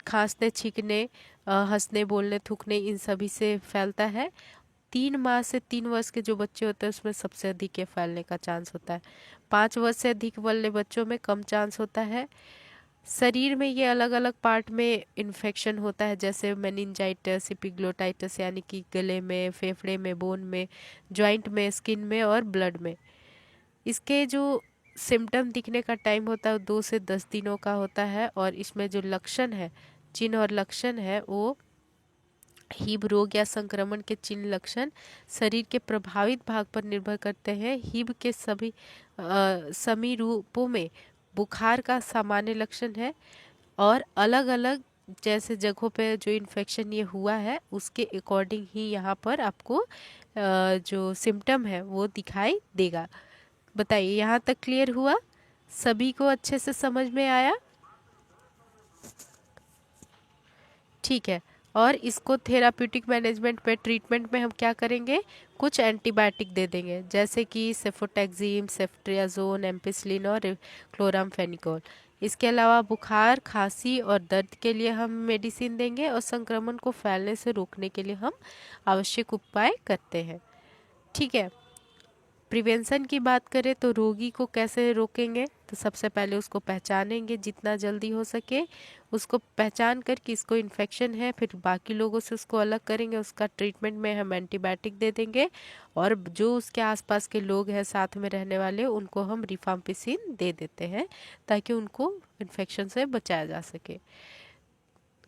खांसने, छींकने, हंसने, बोलने, थूकने, इन सभी से फैलता है। 3 माह से 3 वर्ष के जो बच्चे होते हैं उसमें सबसे अधिक ये फैलने का चांस होता है। 5 वर्ष से अधिक वाले बच्चों में कम चांस होता है। शरीर में ये अलग अलग पार्ट में इन्फेक्शन होता है, जैसे मेनिंजाइटिस, एपिग्लोटाइटिस, यानी कि गले में, फेफड़े में, बोन में, जॉइंट में, स्किन में और ब्लड में। इसके जो सिम्टम दिखने का टाइम होता है वो 2 से 10 दिनों का होता है। और इसमें जो लक्षण है, चिन्ह और लक्षण है, वो हीब रोग या संक्रमण के चिन्ह लक्षण शरीर के प्रभावित भाग पर निर्भर करते हैं। हीब के सभी समी रूपों में बुखार का सामान्य लक्षण है और अलग अलग जैसे जगहों पे जो इन्फेक्शन ये हुआ है उसके अकॉर्डिंग ही यहाँ पर आपको जो सिम्टम है वो दिखाई देगा। बताइए, यहाँ तक क्लियर हुआ? सभी को अच्छे से समझ में आया? ठीक है। और इसको थेराप्यूटिक मैनेजमेंट पे, ट्रीटमेंट में हम क्या करेंगे, कुछ एंटीबायोटिक दे देंगे, जैसे कि सेफोटैक्सिम, सेफ्ट्रियाजोन, एम्पिसिलिन और क्लोरामफेनिकोल। इसके अलावा बुखार, खांसी और दर्द के लिए हम मेडिसिन देंगे और संक्रमण को फैलने से रोकने के लिए हम आवश्यक उपाय करते हैं। ठीक है। प्रिवेंशन की बात करें तो रोगी को कैसे रोकेंगे, तो सबसे पहले उसको पहचानेंगे जितना जल्दी हो सके, उसको पहचान कर कि इसको इन्फेक्शन है, फिर बाकी लोगों से उसको अलग करेंगे। उसका ट्रीटमेंट में हम एंटीबायोटिक दे देंगे और जो उसके आसपास के लोग हैं साथ में रहने वाले, उनको हम रिफाम्पिसिन दे देते हैं ताकि उनको इन्फेक्शन से बचाया जा सके।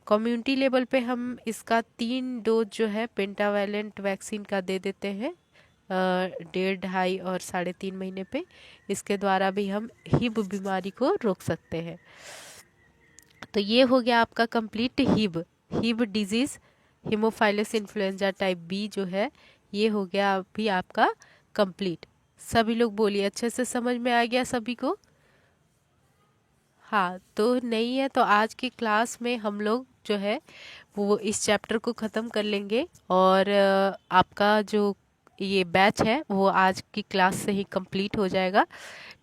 कम्युनिटी लेवल पे हम इसका 3 डोज जो है पेंटावैलेंट वैक्सीन का दे देते हैं 1.5, 2.5 और 3.5 महीने पे। इसके द्वारा भी हम हिब बीमारी को रोक सकते हैं। तो ये हो गया आपका complete Hib disease, haemophilus influenzae type B जो है, ये हो गया अभी आपका कंप्लीट। सभी लोग बोलिए, अच्छे से समझ में आ गया सभी को? हाँ, तो नहीं है तो आज की क्लास में हम लोग जो है वो इस चैप्टर को ख़त्म कर लेंगे और आपका जो ये बैच है वो आज की क्लास से ही कंप्लीट हो जाएगा।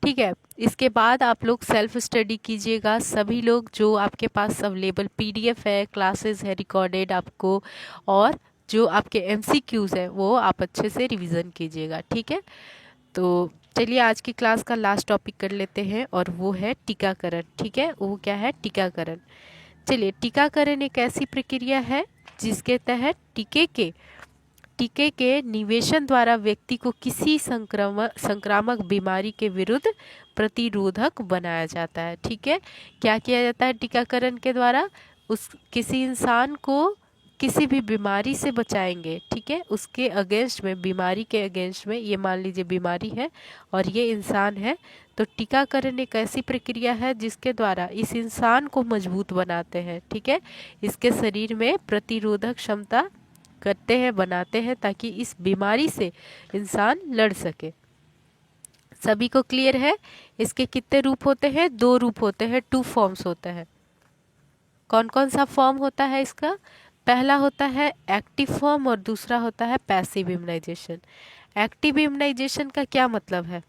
ठीक है। इसके बाद आप लोग सेल्फ स्टडी कीजिएगा, सभी लोग, जो आपके पास अवेलेबल पीडीएफ है, क्लासेस है रिकॉर्डेड आपको, और जो आपके एमसीक्यूज है वो आप अच्छे से रिवीजन कीजिएगा। ठीक है। तो चलिए आज की क्लास का लास्ट टॉपिक कर लेते हैं और वो है टीकाकरण। ठीक है, वो क्या है, टीकाकरण। चलिए, टीकाकरण एक ऐसी प्रक्रिया है जिसके तहत टीके के निवेशन द्वारा व्यक्ति को किसी संक्रामक बीमारी के विरुद्ध प्रतिरोधक बनाया जाता है। ठीक है। क्या किया जाता है टीकाकरण के द्वारा, किसी इंसान को किसी भी बीमारी से बचाएंगे। ठीक है, उसके अगेंस्ट में, बीमारी के अगेंस्ट में, ये मान लीजिए बीमारी है और ये इंसान है, तो टीकाकरण एक ऐसी प्रक्रिया है जिसके द्वारा इस इंसान को मजबूत बनाते हैं। ठीक है, इसके शरीर में प्रतिरोधक क्षमता करते हैं, बनाते हैं, ताकि इस बीमारी से इंसान लड़ सके। सभी को क्लियर है? इसके कितने रूप होते हैं? 2 रूप होते हैं, 2 फॉर्म्स होते हैं। कौन कौन सा फॉर्म होता है इसका? पहला होता है एक्टिव फॉर्म और दूसरा होता है पैसिव इम्यूनाइजेशन। एक्टिव इम्यूनाइजेशन का क्या मतलब है?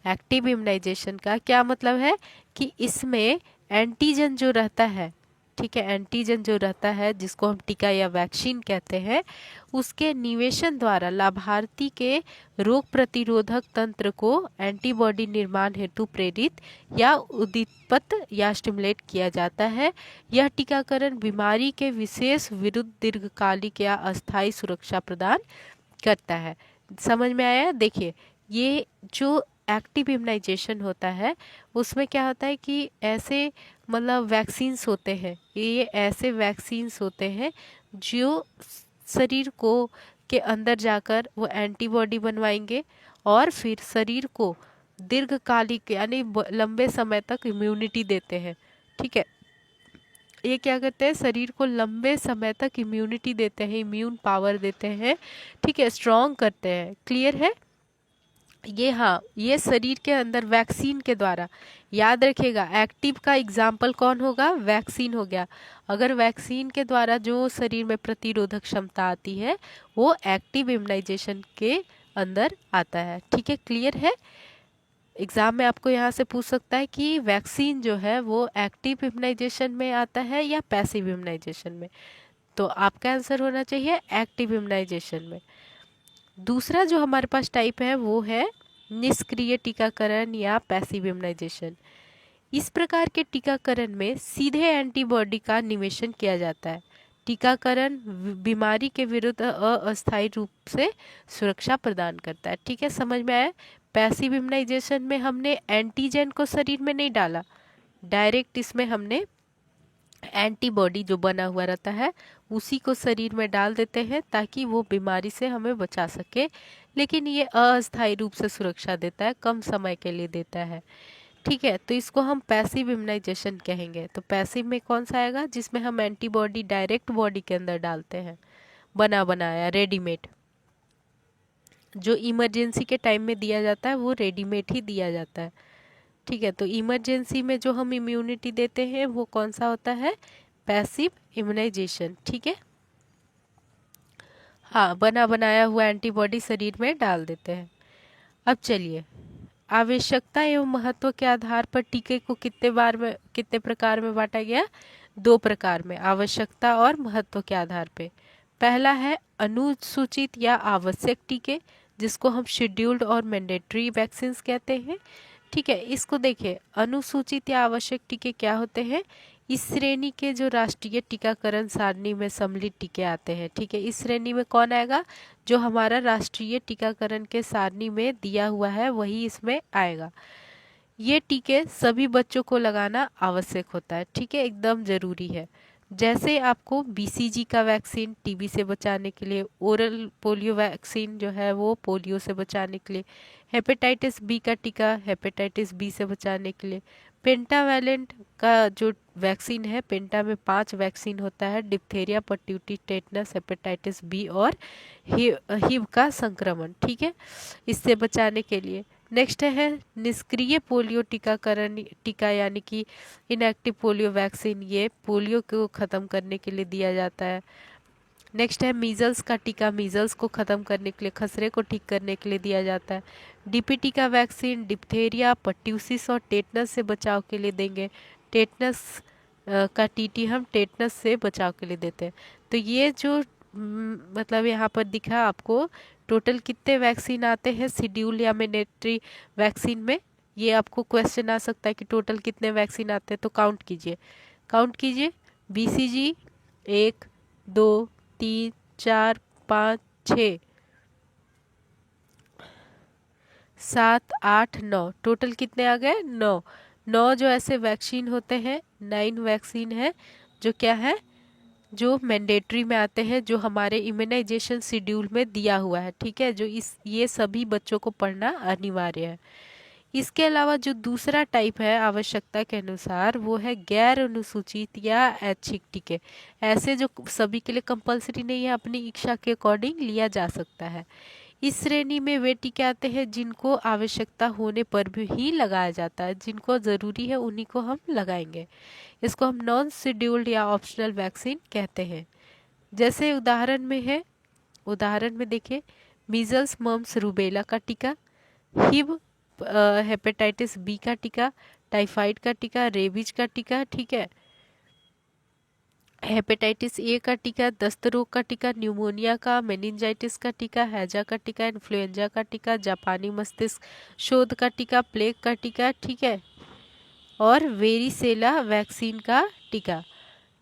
एक्टिव इम्यूनाइजेशन का क्या मतलब है कि इसमें एंटीजन जो रहता है, ठीक है, एंटीजन जो रहता है जिसको हम टीका या वैक्सीन कहते हैं, उसके निवेशन द्वारा लाभार्थी के रोग प्रतिरोधक तंत्र को एंटीबॉडी निर्माण हेतु प्रेरित या उद्दीपित या स्टिमुलेट किया जाता है। यह टीकाकरण बीमारी के विशेष विरुद्ध दीर्घकालिक या अस्थायी सुरक्षा प्रदान करता है। समझ में आया? देखिए, ये जो एक्टिव इम्यूनाइजेशन होता है उसमें क्या होता है कि ऐसे मतलब वैक्सीन्स होते हैं, ये ऐसे वैक्सीन्स होते हैं जो शरीर को के अंदर जाकर वो एंटीबॉडी बनवाएंगे और फिर शरीर को दीर्घकालिक यानी लंबे समय तक इम्यूनिटी देते हैं। ठीक है, ये क्या करते हैं, शरीर को लंबे समय तक इम्यूनिटी देते हैं, इम्यून पावर देते हैं। ठीक है, स्ट्रॉन्ग करते हैं। क्लियर है ये? हाँ, ये शरीर के अंदर वैक्सीन के द्वारा, याद रखिएगा, एक्टिव का एग्जाम्पल कौन होगा? वैक्सीन हो गया। अगर वैक्सीन के द्वारा जो शरीर में प्रतिरोधक क्षमता आती है वो एक्टिव इम्यूनाइजेशन के अंदर आता है। ठीक है, क्लियर है? एग्ज़ाम में आपको यहाँ से पूछ सकता है कि वैक्सीन जो है वो एक्टिव इम्यूनाइजेशन में आता है या पैसिव इम्यूनाइजेशन में। तो आपका आंसर होना चाहिए एक्टिव इम्यूनाइजेशन में। दूसरा जो हमारे पास टाइप है वो है निष्क्रिय टीकाकरण या पैसिव इम्यूनाइजेशन। इस प्रकार के टीकाकरण में सीधे एंटीबॉडी का निवेशन किया जाता है। टीकाकरण बीमारी के विरुद्ध अस्थायी रूप से सुरक्षा प्रदान करता है। ठीक है, समझ में आया। पैसिव इम्यूनाइजेशन में हमने एंटीजन को शरीर में नहीं डाला, डायरेक्ट इसमें हमने एंटीबॉडी जो बना हुआ रहता है उसी को शरीर में डाल देते हैं ताकि वो बीमारी से हमें बचा सके, लेकिन ये अस्थायी रूप से सुरक्षा देता है, कम समय के लिए देता है। ठीक है, तो इसको हम पैसिव इम्यूनाइजेशन कहेंगे। तो पैसिव में कौन सा आएगा? जिसमें हम एंटीबॉडी डायरेक्ट बॉडी के अंदर डालते हैं, बना बनाया रेडीमेड। जो इमरजेंसी के टाइम में दिया जाता है वो रेडीमेड ही दिया जाता है। ठीक है, तो इमरजेंसी में जो हम इम्यूनिटी देते हैं वो कौन सा होता है? Passive immunisation. ठीक है, हाँ, बना बनाया हुआ एंटीबॉडी शरीर में डाल देते हैं। अब चलिए, आवश्यकता एवं महत्व के आधार पर टीके को कितने प्रकार में बांटा गया? 2 प्रकार में, आवश्यकता और महत्व के आधार पे। पहला है अनुसूचित या आवश्यक टीके, जिसको हम शेड्यूल्ड और मैंडेटरी वैक्सीन कहते हैं। ठीक है, इसको देखिए, अनुसूचित या आवश्यक टीके क्या होते हैं? इस श्रेणी के जो राष्ट्रीय टीकाकरण सारणी में सम्मिलित टीके आते हैं। ठीक है, इस श्रेणी में कौन आएगा? जो हमारा राष्ट्रीय टीकाकरण के सारणी में दिया हुआ है वही इसमें आएगा। ये टीके सभी बच्चों को लगाना आवश्यक होता है। ठीक है, एकदम जरूरी है। जैसे आपको बीसीजी का वैक्सीन टीबी से बचाने के लिए, ओरल पोलियो वैक्सीन जो है वो पोलियो से बचाने के लिए, हेपेटाइटिस बी का टीका हेपेटाइटिस बी से बचाने के लिए, पेंटावैलेंट का जो वैक्सीन है, पेंटा में 5 वैक्सीन होता है, डिप्थेरिया, परट्यूटी, टेटनस, हेपेटाइटिस बी और हिव का संक्रमण। ठीक है, इससे बचाने के लिए। नेक्स्ट है निष्क्रिय पोलियो टीकाकरण टीका, यानी कि इनएक्टिव पोलियो वैक्सीन, ये पोलियो को ख़त्म करने के लिए दिया जाता है। नेक्स्ट है मीजल्स का टीका, मीजल्स को ख़त्म करने के लिए, खसरे को ठीक करने के लिए दिया जाता है। डीपीटी का वैक्सीन डिप्थेरिया, पर्ट्यूसिस और टेटनस से बचाव के लिए देंगे। टेटनस का टीटी हम टेटनस से बचाव के लिए देते हैं। तो ये जो मतलब यहाँ पर दिखा आपको, टोटल कितने वैक्सीन आते हैं शेड्यूल या मैंडेटरी वैक्सीन में, ये आपको क्वेश्चन आ सकता है कि टोटल कितने वैक्सीन आते हैं। तो काउंट कीजिए। बीसीजी 1 2 3 4 5 6 7 8 9, टोटल कितने आ गए? 9 जो ऐसे वैक्सीन होते हैं, 9 वैक्सीन है जो क्या है, जो मैंडेटरी में आते हैं, जो हमारे इम्यूनाइजेशन शेड्यूल में दिया हुआ है। ठीक है, जो ये सभी बच्चों को पढ़ना अनिवार्य है। इसके अलावा जो दूसरा टाइप है आवश्यकता के अनुसार, वो है गैर अनुसूचित या ऐच्छिक टीके। ऐसे जो सभी के लिए कंपलसरी नहीं है, अपनी इच्छा के अकॉर्डिंग लिया जा सकता है। इस श्रेणी में वे टीके आते हैं जिनको आवश्यकता होने पर भी ही लगाया जाता है, जिनको ज़रूरी है उन्हीं को हम लगाएंगे। इसको हम नॉन शेड्यूल्ड या ऑप्शनल वैक्सीन कहते हैं। जैसे उदाहरण में देखिए, मीजल्स, मम्स, रूबेला का टीका, हिब हेपेटाइटिस बी का टीका, टाइफाइड का टीका, रेबीज का टीका, ठीक है, हेपेटाइटिस ए का टीका, दस्त रोग का टीका, न्यूमोनिया का, मेनिंजाइटिस का टीका, हैजा का टीका, इन्फ्लुएंजा का टीका, जापानी मस्तिष्क शोध का टीका, प्लेग का टीका, ठीक है, और वेरिसेला वैक्सीन का टीका।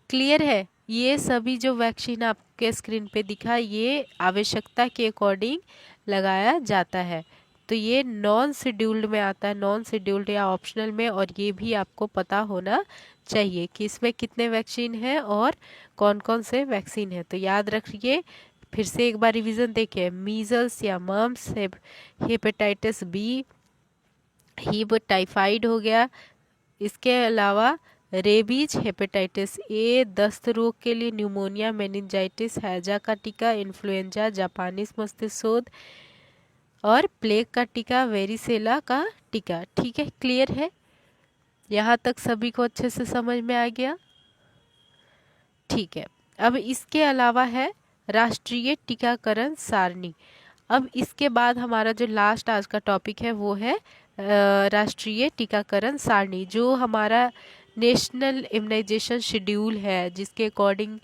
क्लियर है? ये सभी जो वैक्सीन आपके स्क्रीन पे दिखा, ये आवश्यकता के अकॉर्डिंग लगाया जाता है। तो ये नॉन शेड्यूल्ड में आता है, नॉन शेड्यूल्ड या ऑप्शनल में, और ये भी आपको पता होना चाहिए कि इसमें कितने वैक्सीन हैं और कौन कौन से वैक्सीन हैं। तो याद रखिए, फिर से एक बार रिवीजन देखिए, मीजल्स या मम्स, हेपेटाइटिस बी, हिब, टाइफाइड हो गया, इसके अलावा रेबीज, हेपेटाइटिस ए, दस्त रोग के लिए न्यूमोनिया, मेनिंजाइटिस, हैजा का टीका, इन्फ्लुएंजा, जापानीज मस्तिष्क शोध और प्लेग का टीका, वेरिसेला का टीका। ठीक है, क्लियर है? यहाँ तक सभी को अच्छे से समझ में आ गया? ठीक है, अब इसके अलावा है राष्ट्रीय टीकाकरण सारणी। अब इसके बाद हमारा जो लास्ट आज का टॉपिक है वो है राष्ट्रीय टीकाकरण सारणी, जो हमारा नेशनल इम्यूनाइजेशन शेड्यूल है, जिसके अकॉर्डिंग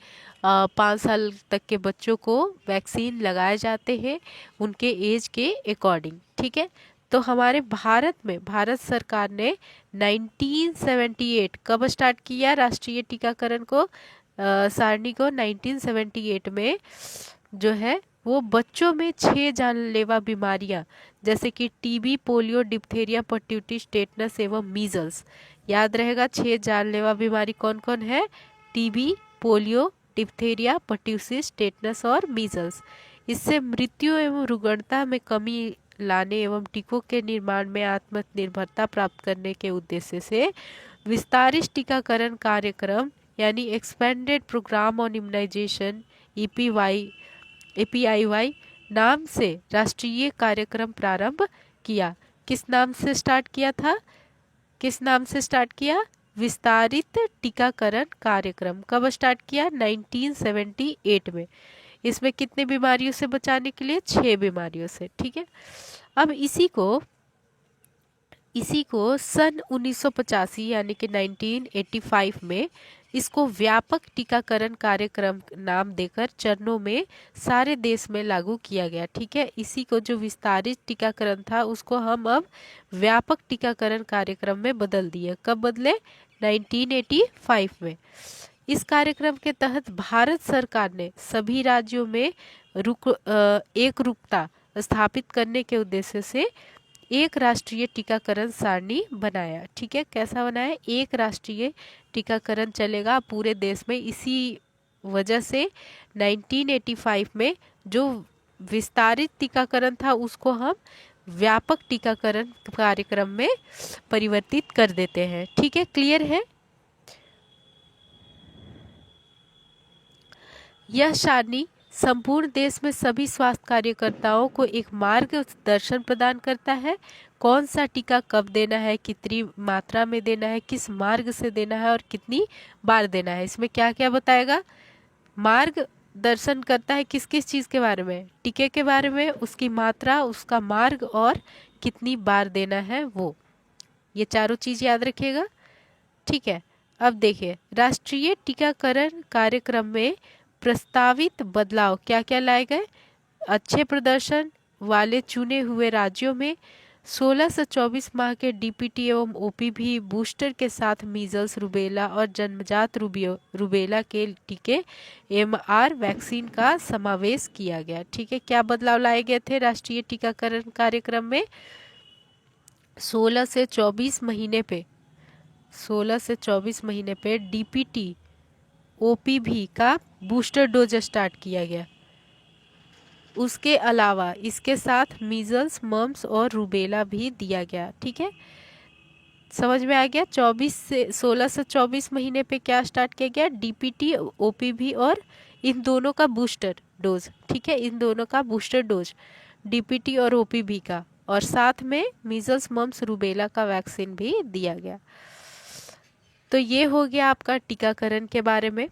5 साल तक के बच्चों को वैक्सीन लगाए जाते हैं उनके एज के अकॉर्डिंग। ठीक है, तो हमारे भारत में भारत सरकार ने 1978 कब स्टार्ट किया राष्ट्रीय टीकाकरण को, सारणी को 1978 में जो है वो बच्चों में 6 जानलेवा बीमारियां जैसे कि टीबी, पोलियो, डिप्थेरिया, परट्यूटिस, टेटनस एवं मीजल्स। याद रहेगा 6 जानलेवा बीमारी कौन कौन है? TB, polio, diphtheria, pertussis, tetanus और मीजल्स। इससे मृत्यु एवं रुग्णता में कमी लाने एवं टीकों के निर्माण में आत्मनिर्भरता प्राप्त करने के उद्देश्य से विस्तारित टीकाकरण कार्यक्रम यानी expanded programme on immunisation APIY नाम से राष्ट्रीय कार्यक्रम प्रारंभ किया। किस नाम से स्टार्ट किया था? किस नाम से स्टार्ट किया? विस्तारित टीकाकरण कार्यक्रम। कब स्टार्ट किया? 1978 में। इसमें कितने बीमारियों से बचाने के लिए? 6 बीमारियों से। ठीक है, अब इसी को सन 1985 यानी कि 1985 में इसको व्यापक टीकाकरण कार्यक्रम नाम देकर चरणों में सारे देश में लागू किया गया। ठीक है, इसी को जो विस्तारित टीकाकरण था उसको हम अब व्यापक टीकाकरण कार्यक्रम में बदल दिए। कब बदले? 1985 में। इस कार्यक्रम के तहत भारत सरकार ने सभी राज्यों में एकरूपता स्थापित करने के उद्देश्य से एक राष्ट्रीय टीकाकरण सारणी बनाया। ठीक है, कैसा बनाया? एक राष्ट्रीय टीकाकरण चलेगा पूरे देश में। इसी वजह से 1985 में जो विस्तारित टीकाकरण था उसको हम व्यापक टीकाकरण कार्यक्रम में परिवर्तित कर देते हैं। ठीक है, क्लियर है? यह सारणी संपूर्ण देश में सभी स्वास्थ्य कार्यकर्ताओं को एक मार्गदर्शन प्रदान करता है। कौन सा टीका कब देना है, कितनी मात्रा में देना है, किस मार्ग से देना है और कितनी बार देना है। इसमें क्या क्या बताएगा? मार्गदर्शन करता है किस किस चीज़ के बारे में? टीके के बारे में, उसकी मात्रा, उसका मार्ग और कितनी बार देना है वो। ये चारों चीज़ याद रखिएगा। ठीक है, अब देखिए राष्ट्रीय टीकाकरण कार्यक्रम में प्रस्तावित बदलाव क्या क्या लाए गए? अच्छे प्रदर्शन वाले चुने हुए राज्यों में 16 से 24 माह के डीपीटी एवं ओपीवी बूस्टर के साथ मीजल्स, रुबेला और जन्मजात रुबेला के टीके MR वैक्सीन का समावेश किया गया। ठीक है, क्या बदलाव लाए गए थे राष्ट्रीय टीकाकरण कार्यक्रम में? 16 से 24 महीने पे डीपीटी OPV का बूस्टर डोज स्टार्ट किया गया। उसके अलावा इसके साथ मीजल्स, मम्स और रुबेला भी दिया गया। ठीक है, समझ में आ गया? 16 से 24 महीने पे क्या स्टार्ट किया गया? डीपीटी, OPV और इन दोनों का बूस्टर डोज। ठीक है, इन दोनों का बूस्टर डोज डीपीटी और OPV का, और साथ में मीजल्स, मम्स, रुबेला का वैक्सीन भी दिया गया। तो ये हो गया आपका टीकाकरण के बारे में,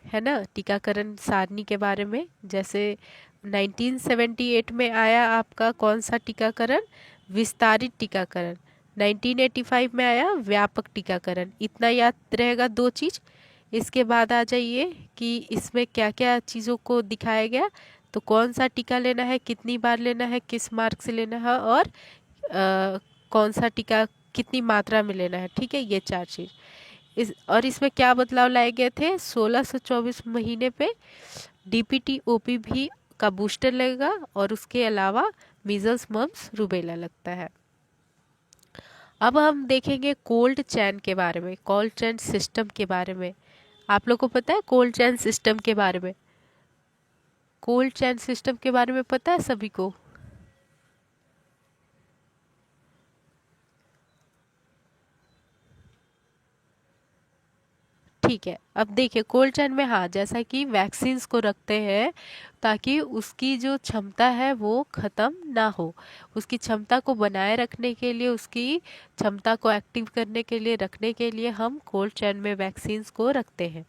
है ना, टीकाकरण सारणी के बारे में। जैसे 1978 में आया आपका कौन सा टीकाकरण? विस्तारित टीकाकरण। 1985 में आया व्यापक टीकाकरण। इतना याद रहेगा 2 चीज़। इसके बाद आ जाइए कि इसमें क्या क्या चीज़ों को दिखाया गया। तो कौन सा टीका लेना है, कितनी बार लेना है, किस मार्ग से लेना है और कौन सा टीका कितनी मात्रा में लेना है। ठीक है, ये 4 चीज़। इसमें क्या बदलाव लाए गए थे? 16 से 24 महीने पे डीपीटी, OPV का बूस्टर लगेगा और उसके अलावा मीजल्स, मम्स, रुबेला लगता है। अब हम देखेंगे कोल्ड चैन के बारे में, कोल्ड चैन सिस्टम के बारे में। आप लोग को पता है कोल्ड चैन सिस्टम के बारे में? कोल्ड चैन सिस्टम के बारे में पता है सभी को? ठीक है, अब देखिए कोल्ड चैन में, हाँ, जैसा कि वैक्सीन्स को रखते हैं ताकि उसकी जो क्षमता है वो ख़त्म ना हो, उसकी क्षमता को बनाए रखने के लिए, उसकी क्षमता को एक्टिव करने के लिए, रखने के लिए हम कोल्ड चैन में वैक्सीन्स को रखते हैं।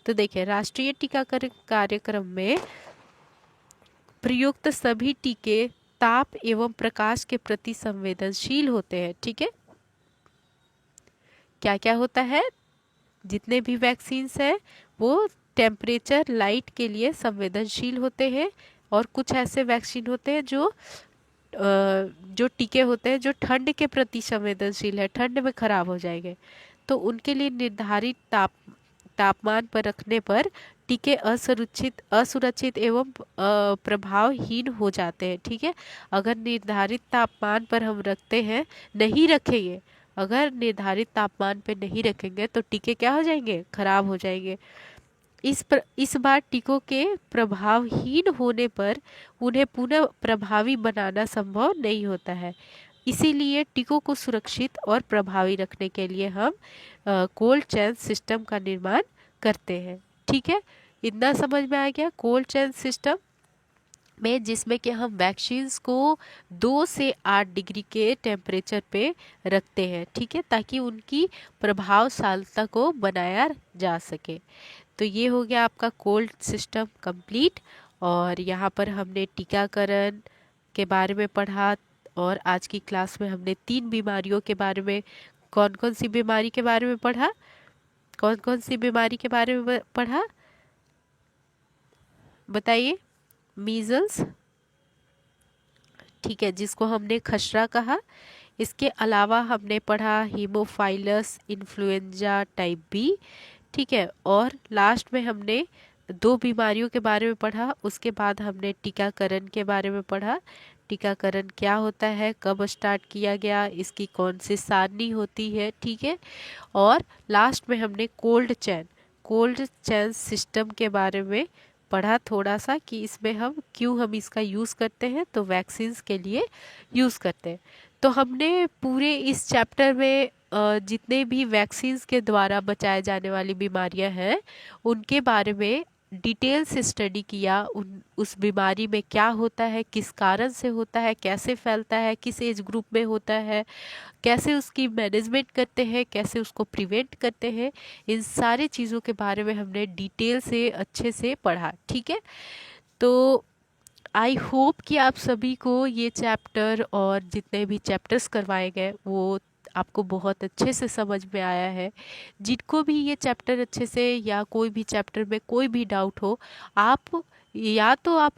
तो देखिए राष्ट्रीय टीकाकरण कार्यक्रम में प्रयुक्त सभी टीके ताप एवं प्रकाश के प्रति संवेदनशील होते हैं। ठीक है, क्या क्या होता है, जितने भी वैक्सीन्स हैं वो टेम्परेचर लाइट के लिए संवेदनशील होते हैं, और कुछ ऐसे वैक्सीन होते हैं जो टीके होते हैं जो ठंड के प्रति संवेदनशील है, ठंड में खराब हो जाएंगे, तो उनके लिए निर्धारित तापमान पर रखने पर टीके असुरक्षित एवं प्रभावहीन हो जाते हैं। ठीक है, अगर निर्धारित तापमान पर हम रखते हैं, नहीं रखेंगे, अगर निर्धारित तापमान पे नहीं रखेंगे तो टीके क्या हो जाएंगे, खराब हो जाएंगे। इस बार टीकों के प्रभावहीन होने पर उन्हें पुनः प्रभावी बनाना संभव नहीं होता है। इसीलिए टीकों को सुरक्षित और प्रभावी रखने के लिए हम कोल्ड चेन सिस्टम का निर्माण करते हैं। ठीक है, इतना समझ में आ गया कोल्ड चेन सिस्टम में, जिसमें कि हम वैक्सीन्स को 2 से 8 डिग्री के टेम्परेचर पे रखते हैं। ठीक है, ताकि उनकी प्रभावशीलता को बनाया जा सके। तो ये हो गया आपका कोल्ड सिस्टम कंप्लीट। और यहाँ पर हमने टीकाकरण के बारे में पढ़ा, और आज की क्लास में हमने 3 बीमारियों के बारे में, कौन कौन सी बीमारी के बारे में पढ़ा, कौन कौन सी बीमारी के बारे में पढ़ा, बताइए। मीजल्स, ठीक है, जिसको हमने खसरा कहा। इसके अलावा हमने पढ़ा हीमोफाइलस इन्फ्लुएंजा टाइप बी। ठीक है, और लास्ट में हमने 2 बीमारियों के बारे में पढ़ा। उसके बाद हमने टीकाकरण के बारे में पढ़ा, टीकाकरण क्या होता है, कब स्टार्ट किया गया, इसकी कौन सी सारणी होती है। ठीक है, और लास्ट में हमने कोल्ड चेन सिस्टम के बारे में पढ़ा थोड़ा सा, कि इसमें हम इसका यूज़ करते हैं, तो वैक्सीन्स के लिए यूज़ करते हैं। तो हमने पूरे इस चैप्टर में जितने भी वैक्सीन्स के द्वारा बचाए जाने वाली बीमारियां हैं उनके बारे में डिटेल से स्टडी किया। उस बीमारी में क्या होता है, किस कारण से होता है, कैसे फैलता है, किस एज ग्रुप में होता है, कैसे उसकी मैनेजमेंट करते हैं, कैसे उसको प्रिवेंट करते हैं, इन सारी चीज़ों के बारे में हमने डिटेल से अच्छे से पढ़ा। ठीक है, तो आई होप कि आप सभी को ये चैप्टर और जितने भी चैप्टर्स करवाए गए वो आपको बहुत अच्छे से समझ में आया है। जिनको भी ये चैप्टर अच्छे से, या कोई भी चैप्टर में कोई भी डाउट हो, आप या तो आप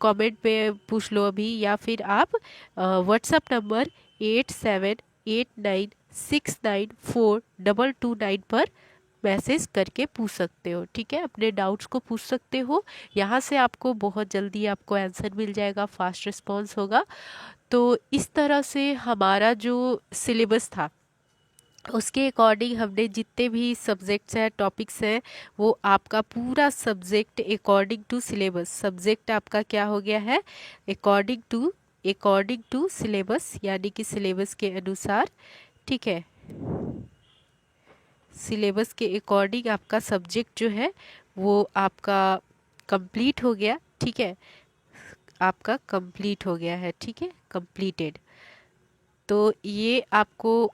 कमेंट पे पूछ लो अभी, या फिर आप व्हाट्सएप नंबर 8789694229 पर मैसेज करके पूछ सकते हो। ठीक है, अपने डाउट्स को पूछ सकते हो, यहाँ से आपको बहुत जल्दी आपको आंसर मिल जाएगा, फास्ट रिस्पॉन्स होगा। तो इस तरह से हमारा जो सिलेबस था उसके अकॉर्डिंग हमने जितने भी सब्जेक्ट्स हैं, टॉपिक्स हैं, वो आपका पूरा subject according to syllabus, subject आपका क्या हो गया है, अकॉर्डिंग टू सिलेबस, यानी कि सिलेबस के अनुसार। ठीक है, सिलेबस के अकॉर्डिंग आपका सब्जेक्ट जो है वो आपका कंप्लीट हो गया। ठीक है, आपका कंप्लीट हो गया है। ठीक है, कंप्लीटेड। तो ये आपको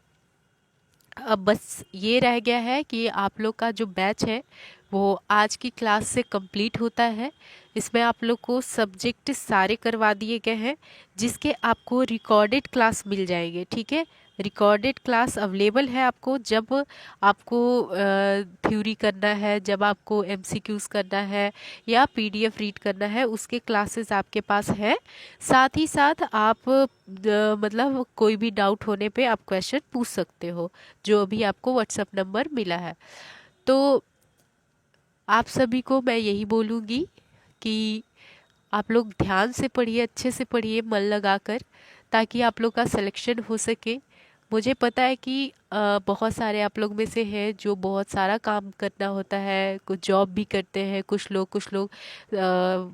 अब बस ये रह गया है कि आप लोग का जो बैच है वो आज की क्लास से कंप्लीट होता है। इसमें आप लोग को सब्जेक्ट सारे करवा दिए गए हैं, जिसके आपको रिकॉर्डेड क्लास मिल जाएंगे। ठीक है, रिकॉर्डेड क्लास अवेलेबल है आपको, जब आपको थ्योरी करना है, जब आपको एमसीक्यूज करना है या पीडीएफ रीड करना है, उसके क्लासेस आपके पास है। साथ ही साथ आप मतलब कोई भी डाउट होने पे आप क्वेश्चन पूछ सकते हो, जो अभी आपको व्हाट्सएप नंबर मिला है। तो आप सभी को मैं यही बोलूँगी कि आप लोग ध्यान से पढ़िए, अच्छे से पढ़िए, मन लगाकर, ताकि आप लोग का सिलेक्शन हो सके। मुझे पता है कि बहुत सारे आप लोग में से हैं जो बहुत सारा काम करना होता है, कुछ जॉब भी करते हैं, कुछ लोग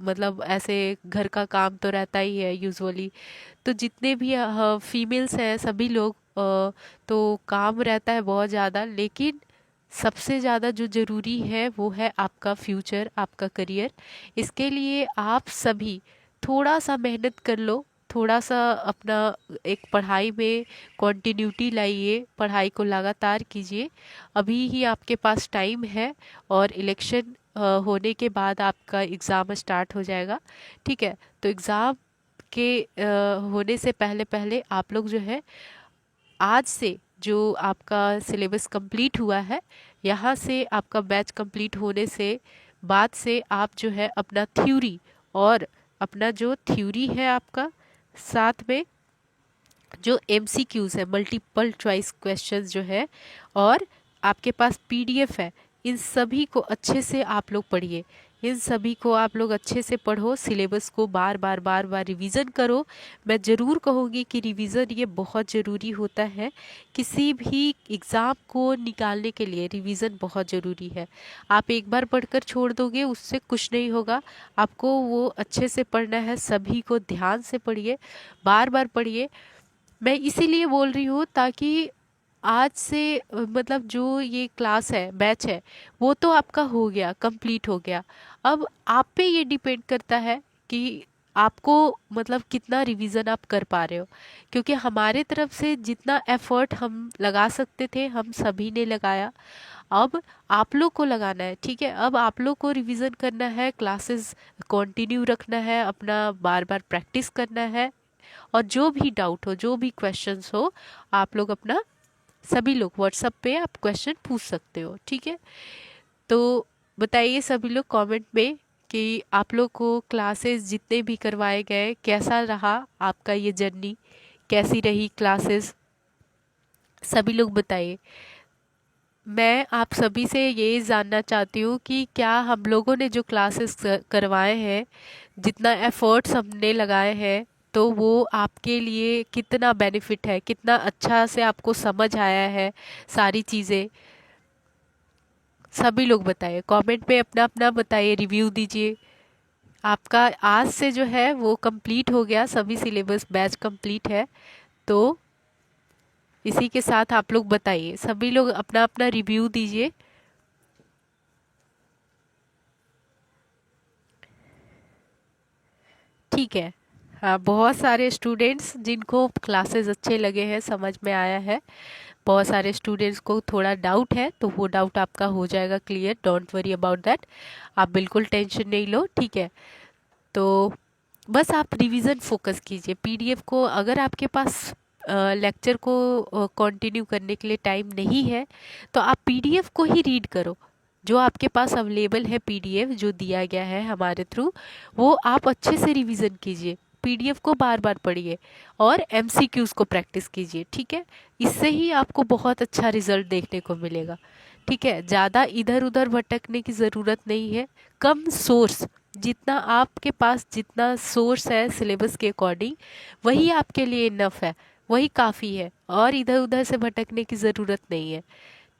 मतलब ऐसे घर का काम तो रहता ही है यूजुअली। तो जितने भी फीमेल्स हैं सभी लोग तो काम रहता है बहुत ज़्यादा, लेकिन सबसे ज़्यादा जो ज़रूरी है वो है आपका फ्यूचर, आपका करियर। इसके लिए आप सभी थोड़ा सा मेहनत कर लो, थोड़ा सा अपना एक पढ़ाई में कंटिन्यूटी लाइए, पढ़ाई को लगातार कीजिए। अभी ही आपके पास टाइम है, और इलेक्शन होने के बाद आपका एग्ज़ाम स्टार्ट हो जाएगा। ठीक है, तो एग्ज़ाम के होने से पहले पहले आप लोग जो है आज से जो आपका सिलेबस कंप्लीट हुआ है, यहाँ से आपका बैच कंप्लीट होने से बाद से आप जो है अपना थ्योरी और अपना जो थ्योरी है आपका, साथ में जो एमसीक्यूज है मल्टीपल चॉइस क्वेश्चंस जो है, और आपके पास पीडीएफ है, इन सभी को अच्छे से आप लोग पढ़िए। इन सभी को आप लोग अच्छे से पढ़ो, सिलेबस को बार बार रिवीजन करो। मैं ज़रूर कहूँगी कि रिवीजन ये बहुत ज़रूरी होता है। किसी भी एग्ज़ाम को निकालने के लिए रिवीजन बहुत ज़रूरी है। आप एक बार पढ़कर छोड़ दोगे उससे कुछ नहीं होगा। आपको वो अच्छे से पढ़ना है, सभी को ध्यान से पढ़िए, बार बार पढ़िए। मैं इसीलिए बोल रही हूँ ताकि आज से मतलब जो ये क्लास है, बैच है, वो तो आपका हो गया, कंप्लीट हो गया। अब आप पे ये डिपेंड करता है कि आपको मतलब कितना रिवीजन आप कर पा रहे हो, क्योंकि हमारे तरफ से जितना एफर्ट हम लगा सकते थे हम सभी ने लगाया। अब आप लोग को लगाना है, ठीक है। अब आप लोग को रिवीजन करना है, क्लासेस कंटिन्यू रखना है, अपना बार बार प्रैक्टिस करना है, और जो भी डाउट हो, जो भी क्वेश्चंस हो, आप लोग अपना सभी लोग व्हाट्सएप पे आप क्वेश्चन पूछ सकते हो, ठीक है। तो बताइए सभी लोग कमेंट में कि आप लोग को क्लासेस जितने भी करवाए गए कैसा रहा, आपका ये जर्नी कैसी रही क्लासेस, सभी लोग बताइए। मैं आप सभी से ये जानना चाहती हूँ कि क्या हम लोगों ने जो क्लासेस करवाए हैं, जितना एफर्ट्स हमने लगाए हैं, तो वो आपके लिए कितना बेनिफिट है, कितना अच्छा से आपको समझ आया है सारी चीज़ें, सभी लोग बताइए कमेंट में, अपना अपना बताइए, रिव्यू दीजिए। आपका आज से जो है वो कंप्लीट हो गया, सभी सिलेबस बैच कंप्लीट है। तो इसी के साथ आप लोग बताइए, सभी लोग अपना अपना रिव्यू दीजिए। ठीक है। हाँ, बहुत सारे स्टूडेंट्स जिनको क्लासेस अच्छे लगे हैं, समझ में आया है। बहुत सारे स्टूडेंट्स को थोड़ा डाउट है, तो वो डाउट आपका हो जाएगा clear, don't worry about that. आप बिल्कुल टेंशन नहीं लो, ठीक है। तो बस आप रिवीजन फोकस कीजिए। पीडीएफ को अगर आपके पास लेक्चर को कंटिन्यू करने के लिए टाइम नहीं है, तो आप पीडीएफ को ही रीड करो। जो आपके पास अवेलेबल है पीडीएफ जो दिया गया है हमारे थ्रू, वो आप अच्छे से रिवीजन कीजिए, पीडीएफ को बार बार पढ़िए और एमसीक्यूज को प्रैक्टिस कीजिए, ठीक है। इससे ही आपको बहुत अच्छा रिजल्ट देखने को मिलेगा, ठीक है। ज़्यादा इधर उधर भटकने की ज़रूरत नहीं है। कम सोर्स, जितना आपके पास जितना सोर्स है सिलेबस के अकॉर्डिंग, वही आपके लिए इनफ है, वही काफ़ी है, और इधर उधर से भटकने की ज़रूरत नहीं है,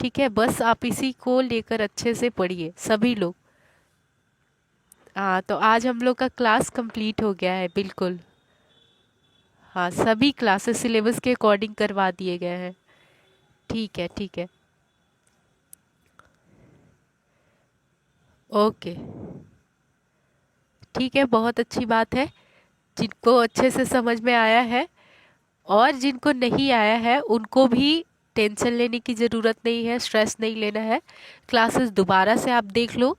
ठीक है। बस आप इसी को लेकर अच्छे से पढ़िए सभी लोग। हाँ, तो आज हम लोग का क्लास कंप्लीट हो गया है, बिल्कुल। हाँ, सभी क्लासेस सिलेबस के अकॉर्डिंग करवा दिए गए हैं, ठीक है, ठीक है। ओके, ठीक है, बहुत अच्छी बात है। जिनको अच्छे से समझ में आया है और जिनको नहीं आया है उनको भी टेंशन लेने की ज़रूरत नहीं है, स्ट्रेस नहीं लेना है। क्लासेस दोबारा से आप देख लो,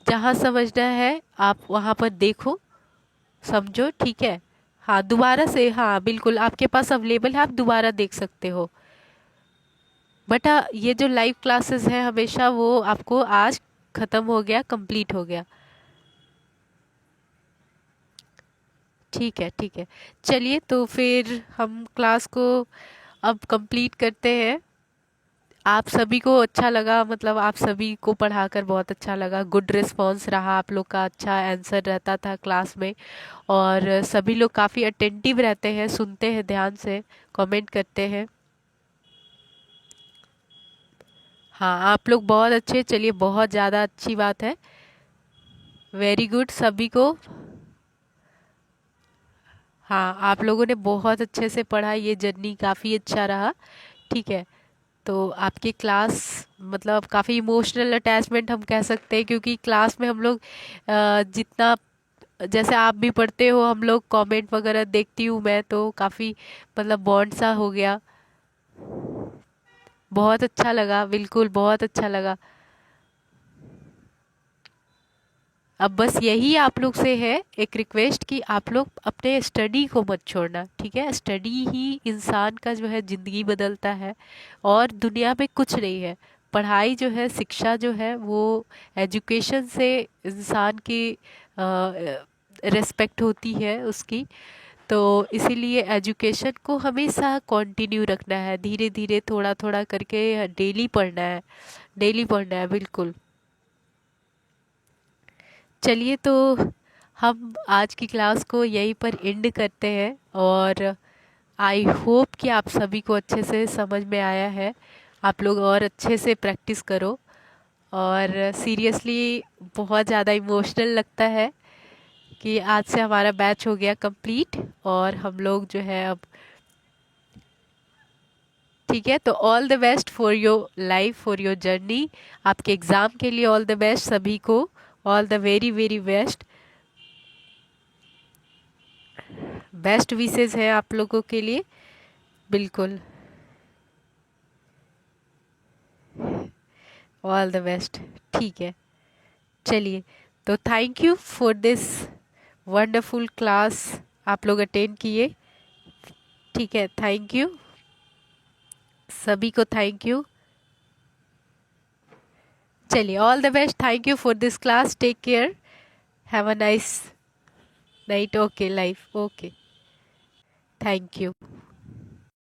जहाँ समझना है आप वहाँ पर देखो, समझो, ठीक है। हाँ, दोबारा से, हाँ बिल्कुल, आपके पास अवेलेबल है, आप दोबारा देख सकते हो। बट हाँ, ये जो लाइव क्लासेस है हमेशा वो आपको आज ख़त्म हो गया, कंप्लीट हो गया, ठीक है, ठीक है। चलिए तो फिर हम क्लास को अब कंप्लीट करते हैं। आप सभी को अच्छा लगा, मतलब आप सभी को पढ़ाकर बहुत अच्छा लगा, गुड रिस्पांस रहा, आप लोग का अच्छा आंसर रहता था क्लास में, और सभी लोग काफ़ी अटेंटिव रहते हैं, सुनते हैं ध्यान से, कमेंट करते हैं। हाँ, आप लोग बहुत अच्छे, चलिए बहुत ज़्यादा अच्छी बात है, वेरी गुड सभी को। हाँ, आप लोगों ने बहुत अच्छे से पढ़ा, ये जर्नी काफ़ी अच्छा रहा, ठीक है। तो आपकी क्लास मतलब काफ़ी इमोशनल अटैचमेंट हम कह सकते हैं, क्योंकि क्लास में हम लोग जितना, जैसे आप भी पढ़ते हो, हम लोग कमेंट वगैरह देखती हूँ मैं, तो काफ़ी मतलब बॉन्ड सा हो गया, बहुत अच्छा लगा, बिल्कुल बहुत अच्छा लगा। अब बस यही आप लोग से है एक रिक्वेस्ट कि आप लोग अपने स्टडी को मत छोड़ना, ठीक है। स्टडी ही इंसान का जो है ज़िंदगी बदलता है, और दुनिया में कुछ नहीं है। पढ़ाई जो है, शिक्षा जो है, वो एजुकेशन से इंसान की रिस्पेक्ट होती है उसकी। तो इसीलिए एजुकेशन को हमेशा कंटिन्यू रखना है, धीरे धीरे थोड़ा थोड़ा करके डेली पढ़ना है, डेली पढ़ना है, बिल्कुल। चलिए, तो हम आज की क्लास को यहीं पर एंड करते हैं, और आई होप कि आप सभी को अच्छे से समझ में आया है। आप लोग और अच्छे से प्रैक्टिस करो। और सीरियसली बहुत ज़्यादा इमोशनल लगता है कि आज से हमारा बैच हो गया कंप्लीट, और हम लोग जो है अब, ठीक है। तो all the best for your life, for your journey. आपके एग्ज़ाम के लिए ऑल द बेस्ट सभी को, all the very very best. Best wishes है आप लोगों के लिए, बिल्कुल। ऑल द बेस्ट, ठीक है। चलिए, तो thank you for this wonderful class, आप लोग अटेंड किए, ठीक है। थैंक यू सभी को, थैंक यू। चलिए, all the best, thank you for this class, take care, have a nice night, okay, life, okay, thank you.